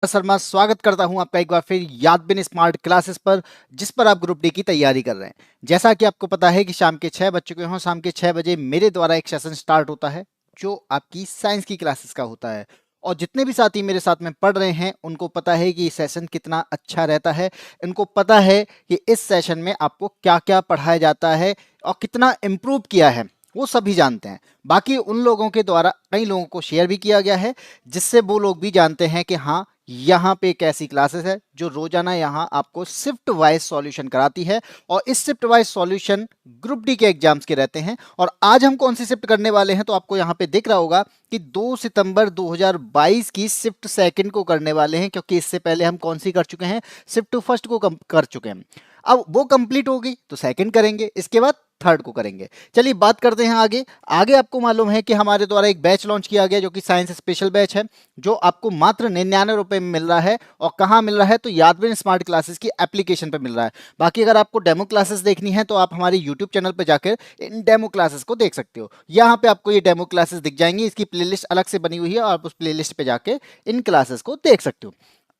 शर्मा स्वागत करता हूं आपका एक बार फिर यादबिन स्मार्ट क्लासेस पर, जिस पर आप ग्रुप डी की तैयारी कर रहे हैं। जैसा कि आपको पता है कि शाम के 6 बज चुके हों, शाम के 6 बजे मेरे द्वारा एक सेशन स्टार्ट होता है जो आपकी साइंस की क्लासेस का होता है। और जितने भी साथी मेरे साथ में पढ़ रहे हैं उनको पता है कि ये सेशन कितना अच्छा रहता है। इनको पता है कि इस सेशन में आपको क्या क्या पढ़ाया जाता है और कितना इम्प्रूव किया है, वो सभी जानते हैं। बाकी उन लोगों के द्वारा कई लोगों को शेयर भी किया गया है, जिससे वो लोग भी जानते हैं कि हाँ, यहाँ पे एक ऐसी क्लासेस है जो रोजाना यहाँ आपको शिफ्ट वाइज सॉल्यूशन कराती है। और इस shift wise solution group D के एग्जाम्स के रहते हैं। और आज हम कौन सी शिफ्ट करने वाले हैं, तो आपको यहाँ पे दिख रहा होगा कि 2 सितंबर 2022 की शिफ्ट सेकंड को करने वाले हैं, क्योंकि इससे पहले हम कौन सी कर चुके हैं, शिफ्ट फर्स्ट को कर चुके हैं। अब वो कंप्लीट होगी तो सेकंड करेंगे, इसके बाद थर्ड को करेंगे। चलिए बात करते हैं आगे। आगे आपको मालूम है कि हमारे द्वारा एक बैच लॉन्च किया गया जो कि साइंस स्पेशल बैच है, जो आपको मात्र 99 रुपए में मिल रहा है। और कहाँ मिल रहा है, तो यादविन स्मार्ट क्लासेस की एप्लीकेशन पे मिल रहा है। बाकी अगर आपको डेमो क्लासेस देखनी है तो आप हमारे यूट्यूब चैनल पर जाकर इन डेमो क्लासेस को देख सकते हो। यहाँ पे आपको ये डेमो क्लासेस दिख जाएंगी, इसकी प्लेलिस्ट अलग से बनी हुई है और आप उस प्लेलिस्ट पे जाके इन क्लासेस को देख सकते हो।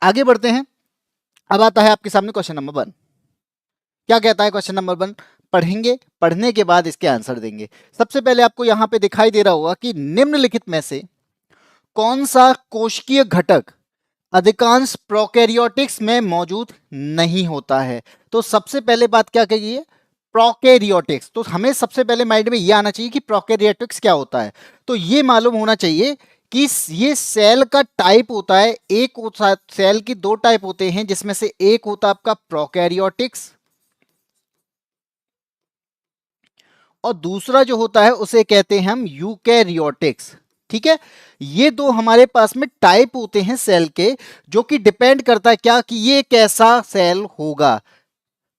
आगे बढ़ते हैं। अब आता है आपके सामने क्वेश्चन नंबर 1। क्या कहता है क्वेश्चन नंबर 1? पढ़ेंगे, पढ़ने के बाद इसके आंसर देंगे। सबसे पहले आपको यहां पे दिखाई दे रहा होगा कि निम्नलिखित में से कौन सा कोशिकीय घटक अधिकांश प्रोकैरियोटिक्स में मौजूद नहीं होता है। तो सबसे पहले बात क्या कही है, प्रोकैरियोटिक्स। तो हमें सबसे पहले माइंड में यह आना चाहिए कि प्रोकैरियोटिक्स क्या होता है। तो ये मालूम होना चाहिए कि ये सेल का टाइप होता है। एक सेल की दो टाइप होते हैं, जिसमें से एक होता है आपका प्रोकैरियोटिक्स और दूसरा जो होता है उसे कहते हैं हम यूकैरियोटिक्स। ठीक है, ये दो हमारे पास में टाइप होते हैं सेल के, जो कि डिपेंड करता है क्या कि ये कैसा सेल होगा।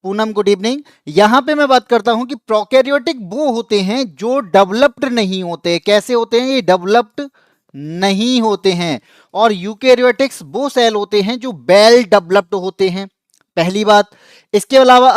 Poonam good evening. यहां पे मैं बात करता हूं कि प्रोकैरियोटिक वो होते हैं जो डेवलप्ड नहीं होते। कैसे होते हैं, ये डेवलप्ड नहीं होते हैं। और यूकैरियोटिक्स वो सेल होते हैं जो वेल डेवलप्ड होते हैं। पहली बात। इसके अलावा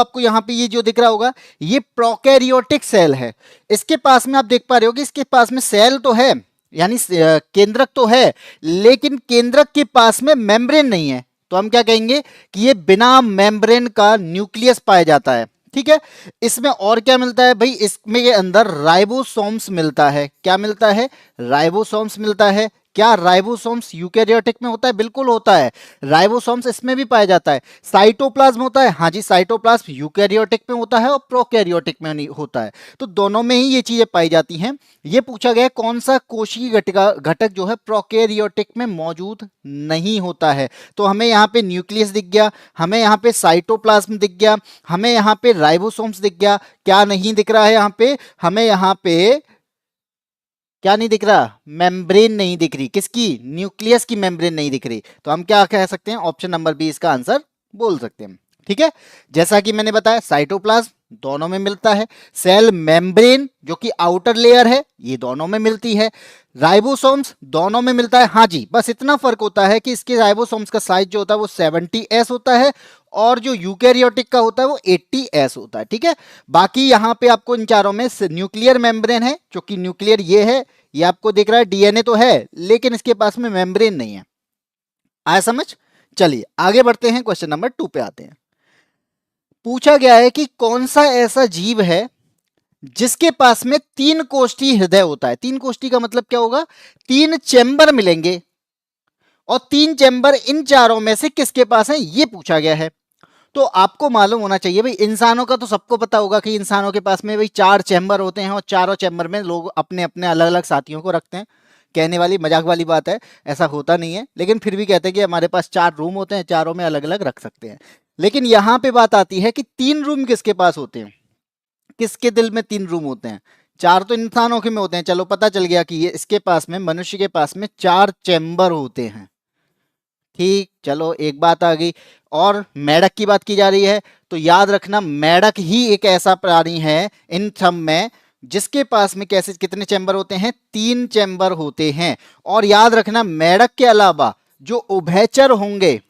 आपको यहां पे ये जो दिख रहा होगा, ये प्रोकैरियोटिक सेल है। इसके पास में आप देख पा रहे हो कि इसके पास में सेल तो है, यानी केंद्रक तो है, लेकिन केंद्रक के पास में मेम्ब्रेन नहीं है। तो हम क्या कहेंगे कि ये बिना मेम्ब्रेन का न्यूक्लियस पाया जाता है। ठीक है, इसमें और क्या मिलता है भाई, इसमें के अंदर राइबोसोम्स मिलता है। क्या मिलता है, राइबोसोम्स मिलता है। क्या राइबोसोम्स यूकैरियोटिक में होता है? बिल्कुल होता है, राइबोसोम्स इसमें भी पाया जाता है। साइटोप्लाज्म होता है, हाँ जी, साइटोप्लाज्म यूकैरियोटिक में होता है और प्रोकैरियोटिक में नहीं होता है। तो दोनों में ही ये चीजें पाई जाती हैं। ये पूछा गया है कौन सा कोशिकीय घटक जो है प्रोकैरियोटिक में मौजूद नहीं होता है। तो हमें यहाँ पे न्यूक्लियस दिख गया, हमें यहाँ पे साइटोप्लाज्म दिख गया, हमें यहाँ पे राइबोसोम्स दिख गया। क्या नहीं दिख रहा है यहाँ पे, हमें यहाँ पे क्या नहीं दिख रहा, मेम्ब्रेन नहीं दिख रही। किसकी? न्यूक्लियस की मेम्ब्रेन नहीं दिख रही। तो हम क्या कह सकते हैं, ऑप्शन नंबर बी इसका आंसर बोल सकते हैं। ठीक है, जैसा कि मैंने बताया साइटोप्लाज्म दोनों में मिलता है, सेल मेम्ब्रेन जो कि आउटर लेयर है ये दोनों में मिलती है, राइबोसोम्स दोनों में मिलता है। हाँ जी, बस इतना फर्क होता है कि इसके राइबोसोम्स का साइज जो होता है वो 70s होता है और जो यूकैरियोटिक का होता है वो 80s होता है। ठीक है, बाकी यहाँ पे आपको इन चारों में न्यूक्लियर मेम्ब्रेन है, जो कि न्यूक्लियर ये है, ये आपको दिख रहा है, डीएनए तो है लेकिन इसके पास में मेम्ब्रेन नहीं है। आया समझ? चलिए आगे बढ़ते हैं, क्वेश्चन नंबर 2 पे आते हैं। पूछा गया है कि कौन सा ऐसा जीव है जिसके पास में 3 कोष्ठी हृदय होता है। 3 कोष्ठी का मतलब क्या होगा, 3 चैम्बर मिलेंगे और 3 चैम्बर इन चारों में से किसके पास है, ये पूछा गया है। तो आपको मालूम होना चाहिए भाई, इंसानों का तो सबको पता होगा कि इंसानों के पास में भाई 4 चैम्बर होते हैं और चारों चैम्बर में लोग अपने अपने अलग अलग साथियों को रखते हैं। कहने वाली मजाक वाली बात है, ऐसा होता नहीं है, लेकिन फिर भी कहते हैं कि हमारे पास 4 रूम होते हैं, चारों में अलग अलग रख सकते हैं। लेकिन यहां पे बात आती है कि 3 रूम किसके पास होते हैं, किसके दिल में 3 रूम होते हैं। 4 तो इंसानों के में होते हैं, चलो पता चल गया कि ये इसके पास में, मनुष्य के पास में 4 चैम्बर होते हैं। ठीक, चलो एक बात आ गई। और मेढक की बात की जा रही है, तो याद रखना मेढक ही एक ऐसा प्राणी है इन सब में जिसके पास में कैसे कितने चैम्बर होते हैं, 3 चैम्बर होते हैं। और याद रखना मेढक के अलावा जो उभयचर होंगे,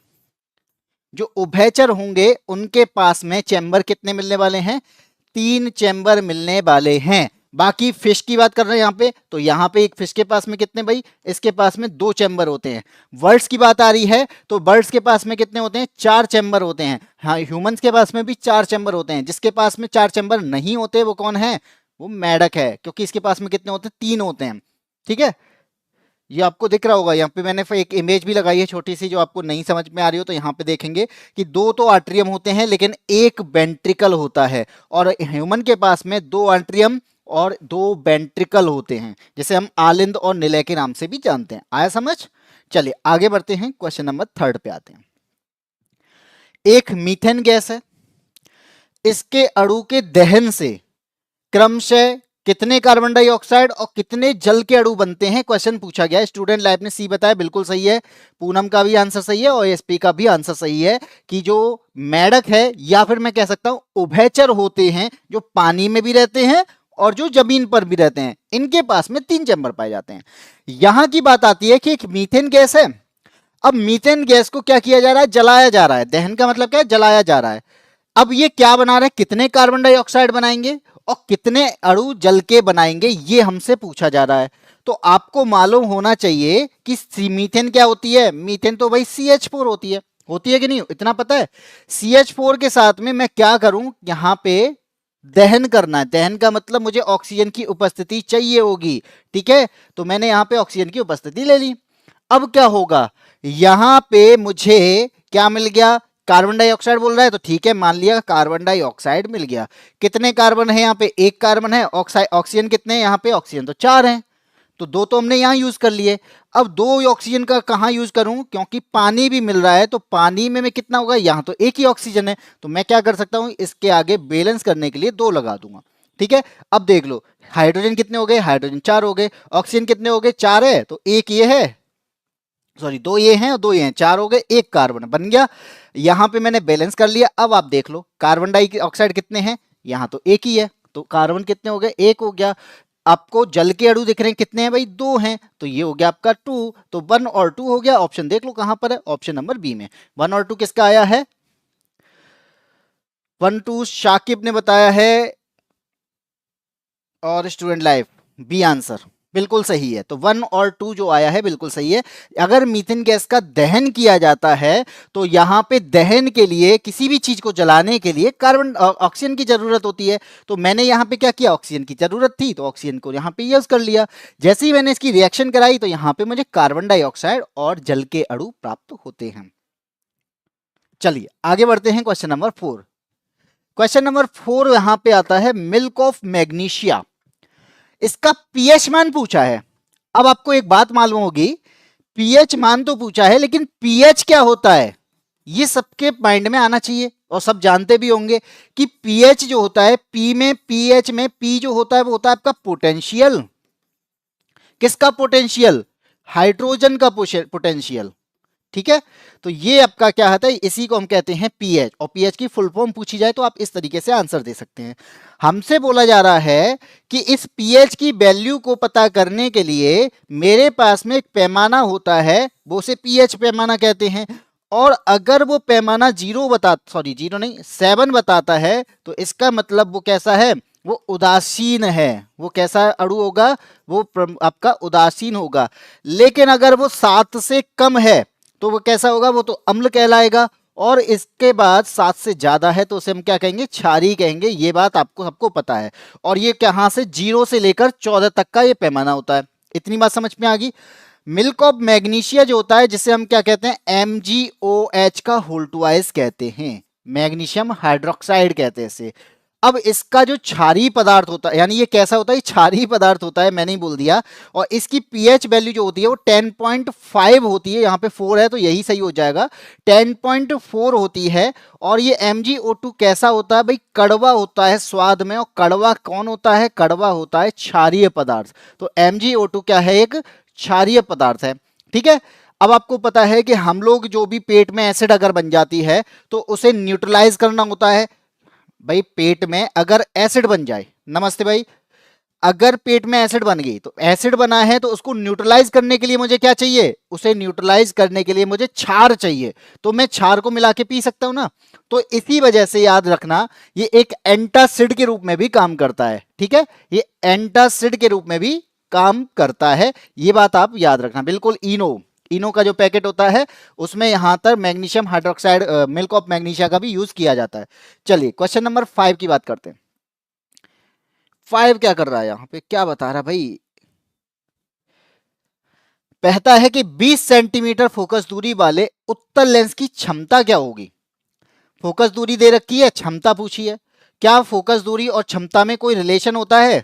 जो उभयचर होंगे उनके पास में चैम्बर कितने मिलने वाले हैं, 3 चैम्बर मिलने वाले हैं। बाकी फिश की बात कर रहे हैं यहाँ पे, तो यहाँ पे एक फिश के पास में कितने भाई, इसके पास में 2 चैम्बर होते हैं। बर्ड्स की बात आ रही है तो बर्ड्स के पास में कितने होते हैं, 4 चैम्बर होते हैं। हाँ, ह्यूमंस के पास में भी 4 चैम्बर होते हैं। जिसके पास में 4 चैम्बर नहीं होते वो कौन है, वो मेढक है, क्योंकि इसके पास में कितने होते हैं, 3 होते हैं। ठीक है, ये आपको दिख रहा होगा। यहाँ पे मैंने एक इमेज भी लगाई है छोटी सी, जो आपको नहीं समझ में आ रही हो तो यहाँ पे देखेंगे कि 2 तो आर्टरियम होते हैं लेकिन एक वेंट्रिकल होता है, और ह्यूमन के पास में 2 आर्टरियम और 2 वेंट्रिकल होते हैं, जिसे हम आलिंद और निलय के नाम से भी जानते हैं। आया समझ? चलिए आगे बढ़ते हैं, क्वेश्चन नंबर 3 पे आते हैं। एक मीथेन गैस है, इसके अणु के दहन से क्रमशः कितने कार्बन डाइऑक्साइड और कितने जल के अणु बनते हैं, क्वेश्चन पूछा गया। स्टूडेंट लाइफ ने सी बताया, बिल्कुल सही है। पूनम का भी आंसर सही है और एसपी का भी आंसर सही है कि जो मेढक है, या फिर मैं कह सकता हूं उभयचर होते हैं, जो पानी में भी रहते हैं और जो जमीन पर भी रहते हैं, इनके पास में 3 चैम्बर पाए जाते हैं। यहां की बात आती है कि एक मीथेन गैस है। अब मीथेन गैस को क्या किया जा रहा है, जलाया जा रहा है। दहन का मतलब क्या है, जलाया जा रहा है। अब ये क्या बना रहा है, कितने कार्बन डाइऑक्साइड बनाएंगे और कितने अणु जल के बनाएंगे, ये हमसे पूछा जा रहा है। तो आपको मालूम होना चाहिए कि मीथेन क्या होती है। मीथेन तो भाई CH4 होती है कि नहीं, इतना पता है। CH4 के साथ में मैं क्या करूं, यहां पे दहन करना है। दहन का मतलब मुझे ऑक्सीजन की उपस्थिति चाहिए होगी। ठीक है, तो मैंने यहां पे ऑक्सीजन की उपस्थिति ले ली। अब क्या होगा, यहां पे मुझे क्या मिल गया, कार्बन डाइऑक्साइड बोल रहा है, तो ठीक है मान लिया कार्बन डाइऑक्साइड मिल गया। कितने कार्बन है यहाँ पे, 1 कार्बन है। ऑक्सीजन कितने हैं यहाँ पे, ऑक्सीजन तो 4 हैं, तो 2 तो हमने यहाँ यूज कर लिए। अब 2 ऑक्सीजन का कहाँ यूज करूं, क्योंकि पानी भी मिल रहा है, तो पानी में मैं कितना होगा, यहाँ तो 1 ही ऑक्सीजन है, तो मैं क्या कर सकता हूँ, इसके आगे बैलेंस करने के लिए 2 लगा दूंगा। ठीक है, अब देख लो हाइड्रोजन कितने हो गए, हाइड्रोजन 4 हो गए। ऑक्सीजन कितने हो गए, 4 है, तो 1 ये है, सॉरी 2 ये हैं और 2 ये हैं, 4 हो गए, 1 कार्बन बन गया। यहां पे मैंने बैलेंस कर लिया। अब आप देख लो कार्बन डाइऑक्साइड कितने हैं, यहां तो 1 ही है, तो कार्बन कितने हो गए, 1 हो गया। आपको जल के अणु दिख रहे हैं कितने हैं भाई, 2 हैं, तो ये हो गया आपका 2, तो 1 और 2 हो गया। ऑप्शन देख लो कहां पर है, ऑप्शन नंबर बी में 1 और 2 किसका आया है, 1 2 शाकिब ने बताया है, और स्टूडेंट लाइफ बी आंसर बिल्कुल सही है। तो 1 और 2 जो आया है बिल्कुल सही है। अगर मीथेन गैस का दहन किया जाता है तो यहां पे दहन के लिए, किसी भी चीज को जलाने के लिए कार्बन ऑक्सीजन की जरूरत होती है। तो मैंने यहां पे क्या किया, ऑक्सीजन की जरूरत थी तो ऑक्सीजन को यहां पे यूज कर लिया। जैसे ही मैंने इसकी रिएक्शन कराई तो यहां पे मुझे कार्बन डाइऑक्साइड और जल के अणु प्राप्त होते हैं। चलिए आगे बढ़ते हैं, क्वेश्चन नंबर 4। क्वेश्चन नंबर 4 यहां पे आता है मिल्क ऑफ मैग्नीशिया। इसका पीएच मान पूछा है। अब आपको एक बात मालूम होगी, पीएच मान तो पूछा है लेकिन पीएच क्या होता है ये सबके माइंड में आना चाहिए, और सब जानते भी होंगे कि पीएच जो होता है, पी में, पीएच में पी जो होता है वो होता है आपका पोटेंशियल। किसका पोटेंशियल, हाइड्रोजन का पोटेंशियल। ठीक है, तो ये आपका क्या होता है, इसी को हम कहते हैं पीएच। और पीएच की फुल फॉर्म पूछी जाए तो आप इस तरीके से आंसर दे सकते हैं। हमसे बोला जा रहा है कि इस पीएच की वैल्यू को पता करने के लिए मेरे पास में एक पैमाना होता है, वो उसे पीएच पैमाना कहते हैं। और अगर वो पैमाना 7 बताता है तो इसका मतलब वो कैसा है, वो उदासीन है। वो कैसा अणु होगा, वो आपका उदासीन होगा। लेकिन अगर वो 7 से कम है तो वो कैसा होगा, वो तो अम्ल कहलाएगा। और इसके बाद 7 से ज्यादा है तो उसे हम क्या कहेंगे, क्षारीय कहेंगे। ये बात आपको सबको पता है। और ये कहां से, 0 से लेकर 14 तक का ये पैमाना होता है। इतनी बात समझ में आ गई। मिल्क ऑफ मैग्नीशिया जो होता है, जिसे हम क्या कहते हैं, MgOH का होल ट्वाइस कहते हैं, मैग्नीशियम हाइड्रोक्साइड कहते हैं इसे। अब इसका जो क्षारीय पदार्थ होता है, यानी ये कैसा होता है, क्षारीय पदार्थ होता है, मैंने ही बोल दिया। और इसकी पीएच वैल्यू जो होती है वो 10.5 होती है। यहाँ पे 4 है तो यही सही हो जाएगा, 10.4 होती है। और ये MgO2 कैसा होता है भाई, कड़वा होता है स्वाद में। और कड़वा कौन होता है, कड़वा होता है क्षारीय पदार्थ। तो MgO2 क्या है, एक क्षारीय पदार्थ है। ठीक है, अब आपको पता है कि हम लोग जो भी पेट में एसिड अगर बन जाती है तो उसे न्यूट्रलाइज करना होता है। भाई पेट में अगर एसिड बन जाए, नमस्ते भाई, अगर पेट में एसिड बन गई, तो एसिड बना है तो उसको न्यूट्रलाइज करने के लिए मुझे क्या चाहिए, उसे न्यूट्रलाइज करने के लिए मुझे क्षार चाहिए। तो मैं क्षार को मिला के पी सकता हूं ना। तो इसी वजह से याद रखना ये एक एंटासिड के रूप में भी काम करता है, ठीक है, ये एंटासिड के रूप में भी काम करता है, ये बात आप याद रखना बिल्कुल। इनो का जो पैकेट होता है उसमें यहां तक magnesium hydroxide milk of magnesia का भी यूज किया जाता है। चलिए क्वेश्चन नंबर 5 की बात करते हैं। 5 क्या कर रहा है यहां पे, क्या बता रहा है भाई, कहता है कि 20 सेंटीमीटर फोकस दूरी वाले उत्तल लेंस की क्षमता क्या होगी। फोकस दूरी दे रखी है, क्षमता पूछी है, क्या फोकस दूरी और क्षमता में कोई रिलेशन होता है।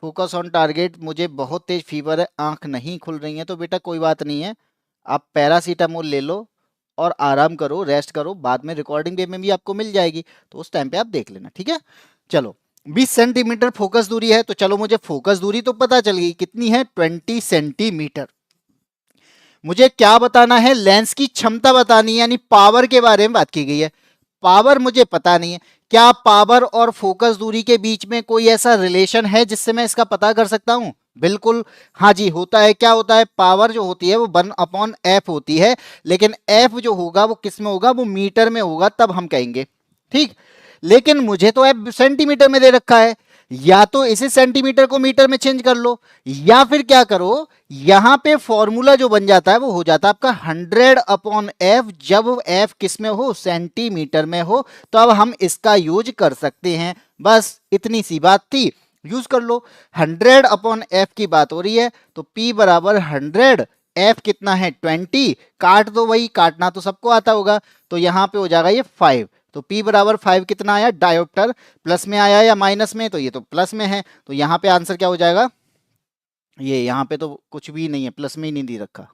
फोकस ऑन टारगेट, मुझे बहुत तेज फीवर है, आंख नहीं खुल रही है, तो बेटा कोई बात नहीं है, आप पैरासीटामोल ले लो और आराम करो, रेस्ट करो, बाद में रिकॉर्डिंग वे में भी आपको मिल जाएगी, तो उस टाइम पे आप देख लेना, ठीक है। चलो 20 सेंटीमीटर फोकस दूरी है, तो चलो मुझे फोकस दूरी तो पता चल गई, कितनी है 20 सेंटीमीटर। मुझे क्या बताना है, लेंस की क्षमता बतानी है, यानी पावर के बारे में बात की गई है। पावर मुझे पता नहीं है, क्या पावर और फोकस दूरी के बीच में कोई ऐसा रिलेशन है जिससे मैं इसका पता कर सकता हूं। बिल्कुल हाँ जी होता है। क्या होता है, पावर जो होती है वो 1/f होती है, लेकिन f जो होगा वो किस में होगा, वो मीटर में होगा, तब हम कहेंगे, ठीक। लेकिन मुझे तो f सेंटीमीटर में दे रखा है, या तो इसे सेंटीमीटर को मीटर में चेंज कर लो, या फिर क्या करो, यहां पे फॉर्मूला जो बन जाता है वो हो जाता है आपका 100/f, जब f किस में हो, सेंटीमीटर में हो, तो अब हम इसका यूज कर सकते हैं। बस इतनी सी बात थी, यूज कर लो। 100/f की बात हो रही है, तो p बराबर 100, f कितना है 20, काट दो, वही काटना तो सबको आता होगा, तो यहां पे हो जाएगा ये 5, तो p बराबर 5 कितना आया, डायोप्टर, प्लस में आया या माइनस में, तो ये तो प्लस में है, तो यहां पे आंसर क्या हो जाएगा, ये यहां पे तो कुछ भी नहीं है, प्लस में ही नहीं दे रखा।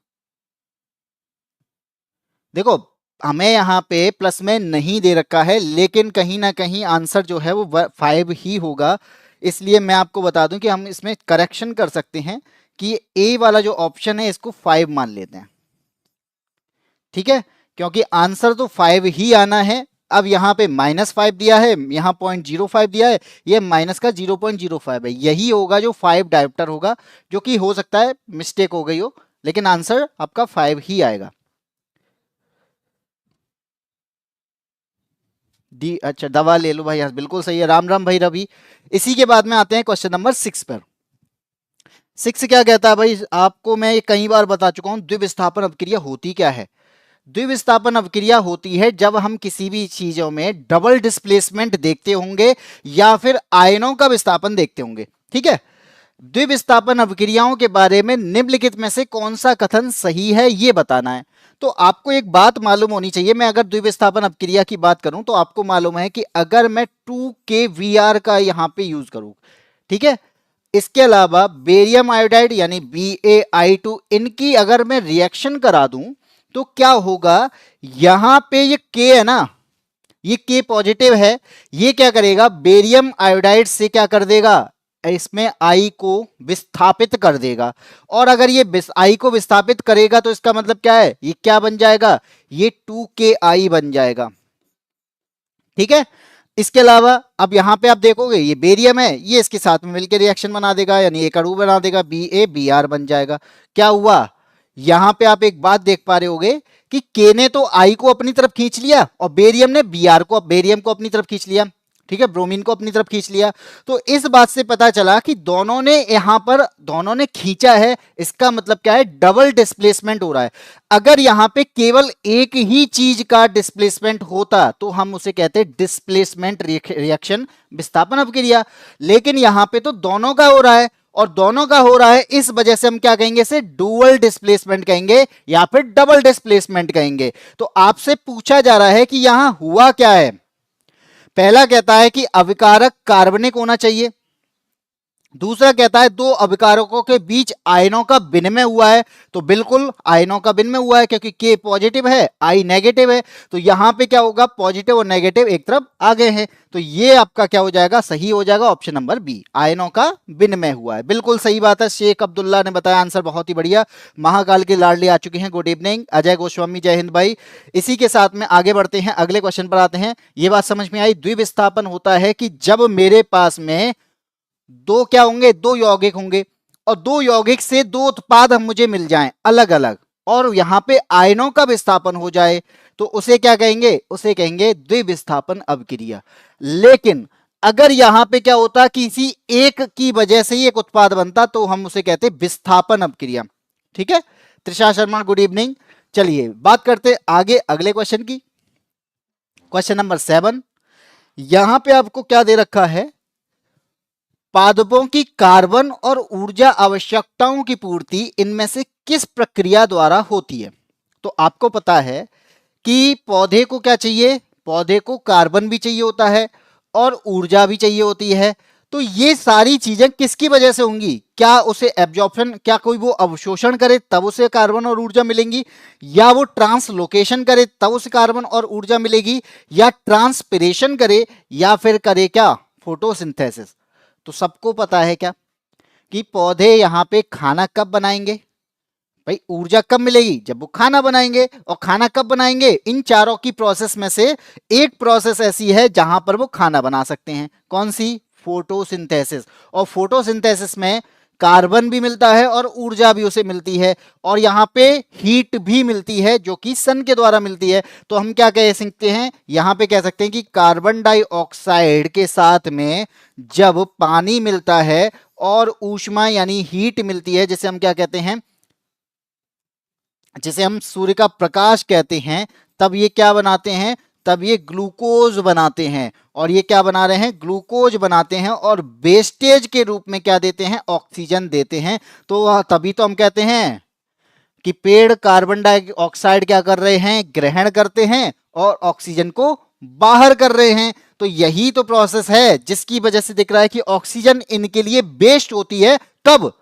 देखो हमें यहाँ पे प्लस में नहीं दे रखा है, लेकिन कहीं ना कहीं आंसर जो है वो 5 ही होगा, इसलिए मैं आपको बता दूं कि हम इसमें करेक्शन कर सकते हैं कि ए वाला जो ऑप्शन है इसको 5 मान लेते हैं, ठीक है, क्योंकि आंसर तो 5 ही आना है। अब यहाँ पे -5 दिया है, यहाँ 0.05 दिया है, ये माइनस का 0.05 है, यही होगा जो 5 डायोप्टर होगा, जो कि हो सकता है मिस्टेक हो गई हो, लेकिन आंसर आपका 5 ही आएगा। डी अच्छा, दवा ले लो भाई, हाँ बिल्कुल सही है, राम राम भाई रवि। इसी के बाद में आते हैं क्वेश्चन नंबर 6 पर। 6 क्या कहता है भाई, आपको मैं ये कई बार बता चुका हूं, द्विविस्थापन अभिक्रिया होती क्या है। द्विविस्थापन अभिक्रिया होती है जब हम किसी भी चीजों में डबल डिस्प्लेसमेंट देखते होंगे या फिर आयनों का विस्थापन देखते होंगे, ठीक है। द्विविस्थापन अभिक्रियाओं के बारे में निम्नलिखित में से कौन सा कथन सही है ये बताना है। तो आपको एक बात मालूम होनी चाहिए, मैं अगर द्विविस्थापन अभिक्रिया की बात करूं तो आपको मालूम है कि अगर मैं 2kVr का यहां पे यूज करूं, ठीक है, इसके अलावा बेरियम आयोडाइड यानी BaI2, इनकी अगर मैं रिएक्शन करा दूं तो क्या होगा, यहां पे ये K है ना, ये K पॉजिटिव है, ये क्या करेगा, बेरियम आयोडाइड से क्या कर देगा, इसमें I को विस्थापित कर देगा, और अगर ये I को विस्थापित करेगा तो इसका मतलब क्या है, ये क्या बन जाएगा, ये 2KI बन जाएगा, ठीक है। इसके अलावा अब यहां पे आप देखोगे ये बेरियम है, ये इसके साथ में मिलकर रिएक्शन बना देगा, यानी एक अणु बना देगा, BaBr बन जाएगा। क्या हुआ, यहां पे आप एक बात देख पा रहे होगे कि के ने तो आई को अपनी तरफ खींच लिया और बेरियम ने बेरियम को अपनी तरफ खींच लिया, ठीक है, ब्रोमीन को अपनी तरफ खींच लिया। तो इस बात से पता चला कि दोनों ने यहां पर दोनों ने खींचा है, इसका मतलब क्या है, डबल डिस्प्लेसमेंट हो रहा है। अगर यहां पे केवल एक ही चीज का डिस्प्लेसमेंट होता तो हम उसे कहते हैं डिस्प्लेसमेंट रिएक्शन, विस्थापन अभिक्रिया, लेकिन यहां पे तो दोनों का हो रहा है, और दोनों का हो रहा है, इस वजह से हम क्या कहेंगे, इसे डुअल डिस्प्लेसमेंट कहेंगे या फिर डबल डिस्प्लेसमेंट कहेंगे। तो आपसे पूछा जा रहा है कि यहां हुआ क्या है। पहला कहता है कि अभिकारक कार्बनिक होना चाहिए, दूसरा कहता है दो अभिकारकों के बीच आयनों का विनिमय हुआ है, तो बिल्कुल आयनों का विनिमय हुआ है क्योंकि K पॉजिटिव है, I नेगेटिव है, तो यहां पे क्या होगा, पॉजिटिव और नेगेटिव एक तरफ आ गए हैं, तो ये आपका क्या हो जाएगा, सही हो जाएगा ऑप्शन नंबर बी, आयनों का विनिमय हुआ है। बिल्कुल सही बात है, शेख अब्दुल्ला ने बताया आंसर, बहुत ही बढ़िया। महाकाल के लाडले आ चुके हैं, गुड इवनिंग अजय गोस्वामी, जय हिंद भाई। इसी के साथ में आगे बढ़ते हैं, अगले क्वेश्चन पर आते हैं। ये बात समझ में आई, द्विविस्थापन होता है कि जब मेरे पास में दो क्या होंगे, दो यौगिक होंगे, और दो यौगिक से दो उत्पाद हम मुझे मिल जाएं अलग अलग, और यहां पे आयनों का विस्थापन हो जाए तो उसे क्या कहेंगे, उसे कहेंगे द्विविस्थापन अभिक्रिया। लेकिन अगर यहां पे क्या होता, किसी एक की वजह से ही एक उत्पाद बनता, तो हम उसे कहते विस्थापन अभिक्रिया। ठीक है, त्रिषा शर्मा गुड इवनिंग। चलिए बात करते आगे अगले क्वेश्चन की। क्वेश्चन नंबर 7, यहां पे आपको क्या दे रखा है, पादपों की कार्बन और ऊर्जा आवश्यकताओं की पूर्ति इनमें से किस प्रक्रिया द्वारा होती है। तो आपको पता है कि पौधे को क्या चाहिए, पौधे को कार्बन भी चाहिए होता है और ऊर्जा भी चाहिए होती है। तो ये सारी चीजें किसकी वजह से होंगी, क्या उसे एब्जॉर्प्शन, क्या कोई वो अवशोषण करे तब उसे कार्बन और ऊर्जा मिलेंगी, या वो ट्रांसलोकेशन करे तब उसे कार्बन और ऊर्जा मिलेगी, या ट्रांसपिरेशन करे, या फिर करे क्या फोटोसिंथेसिस। तो सबको पता है क्या कि पौधे यहां पे खाना कब बनाएंगे, भाई ऊर्जा कब मिलेगी, जब वो खाना बनाएंगे। और खाना कब बनाएंगे, इन चारों की प्रोसेस में से एक प्रोसेस ऐसी है जहां पर वो खाना बना सकते हैं, कौन सी, फोटोसिंथेसिस। और फोटोसिंथेसिस में कार्बन भी मिलता है और ऊर्जा भी उसे मिलती है, और यहां पे हीट भी मिलती है जो कि सन के द्वारा मिलती है। तो हम क्या कह सकते हैं, यहां पे कह सकते हैं कि कार्बन डाइऑक्साइड के साथ में जब पानी मिलता है और ऊष्मा यानी हीट मिलती है, जिसे हम क्या कहते हैं, जिसे हम सूर्य का प्रकाश कहते हैं, तब ये क्या बनाते हैं, तब ये ग्लूकोज बनाते हैं। और ये क्या बना रहे हैं, ग्लूकोज बनाते हैं, और वेस्टेज के रूप में क्या देते हैं, ऑक्सीजन देते हैं। तो तभी तो हम कहते हैं कि पेड़ कार्बन डाइऑक्साइड क्या कर रहे हैं, ग्रहण करते हैं, और ऑक्सीजन को बाहर कर रहे हैं। तो यही तो प्रोसेस है जिसकी वजह से दिख रहा है कि ऑक्सीजन इनके लिए बेस्ट होती है, कब,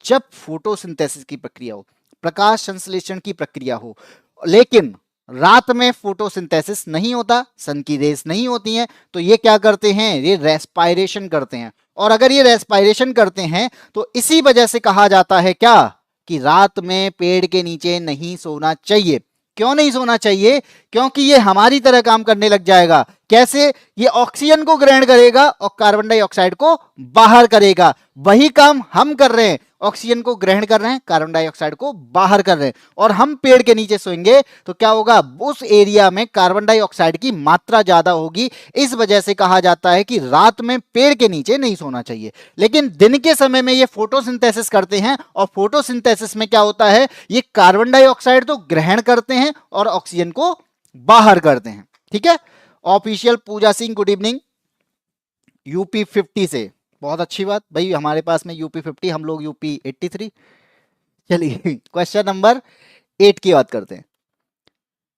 जब फोटोसिंथेसिस की प्रक्रिया हो, प्रकाश संश्लेषण की प्रक्रिया हो। लेकिन रात में फोटोसिंथेसिस नहीं होता, सन की रेस नहीं होती हैं, तो ये क्या करते हैं, ये रेस्पायरेशन करते हैं। और अगर ये रेस्पायरेशन करते हैं तो इसी वजह से कहा जाता है क्या, कि रात में पेड़ के नीचे नहीं सोना चाहिए। क्यों नहीं सोना चाहिए, क्योंकि ये हमारी तरह काम करने लग जाएगा। कैसे, ये ऑक्सीजन को ग्रहण करेगा और कार्बन डाइऑक्साइड को बाहर करेगा। वही काम हम कर रहे हैं, ऑक्सीजन को ग्रहण कर रहे हैं, कार्बन डाइऑक्साइड को बाहर कर रहे हैं। और हम पेड़ के नीचे सोएंगे तो क्या होगा, उस एरिया में कार्बन डाइऑक्साइड की मात्रा ज्यादा होगी। इस वजह से कहा जाता है कि रात में पेड़ के नीचे नहीं सोना चाहिए। लेकिन दिन के समय में ये फोटोसिंथेसिस करते हैं, और फोटोसिंथेसिस में क्या होता है, ये कार्बन डाइऑक्साइड तो ग्रहण करते हैं और ऑक्सीजन को बाहर करते हैं। ठीक है, ऑफिशियल पूजा सिंह गुड इवनिंग यूपी 50 से, बहुत अच्छी बात भाई, हमारे पास में यूपी 50, हम लोग यूपी 83। चलिए क्वेश्चन नंबर 8 की बात करते हैं।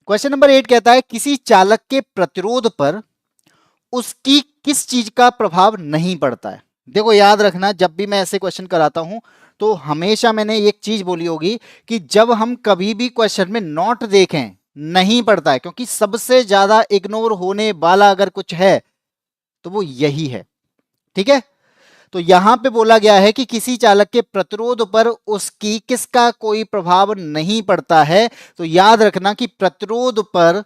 क्वेश्चन नंबर 8 कहता है, किसी चालक के प्रतिरोध पर उसकी किस चीज का प्रभाव नहीं पड़ता है। देखो याद रखना, जब भी मैं ऐसे क्वेश्चन कराता हूं तो हमेशा मैंने एक चीज बोली होगी कि जब हम कभी भी क्वेश्चन में नोट देखें, नहीं पड़ता है, क्योंकि सबसे ज्यादा इग्नोर होने वाला अगर कुछ है तो वो यही है। ठीक है, तो यहां पे बोला गया है कि किसी चालक के प्रतिरोध पर उसकी किसका कोई प्रभाव नहीं पड़ता है। तो याद रखना कि प्रतिरोध पर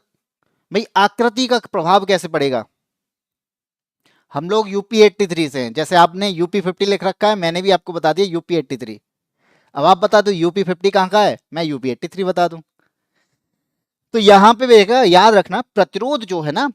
भाई आकृति का प्रभाव कैसे पड़ेगा। हम लोग यूपी 83 से हैं, जैसे आपने यूपी 50 लिख रखा है, मैंने भी आपको बता दिया यूपी 83। अब आप बता दो यूपी 50 कहां का है, मैं यूपी 83 बता दूं। तो यहां पे देखा, याद रखना प्रतिरोध जो है ना,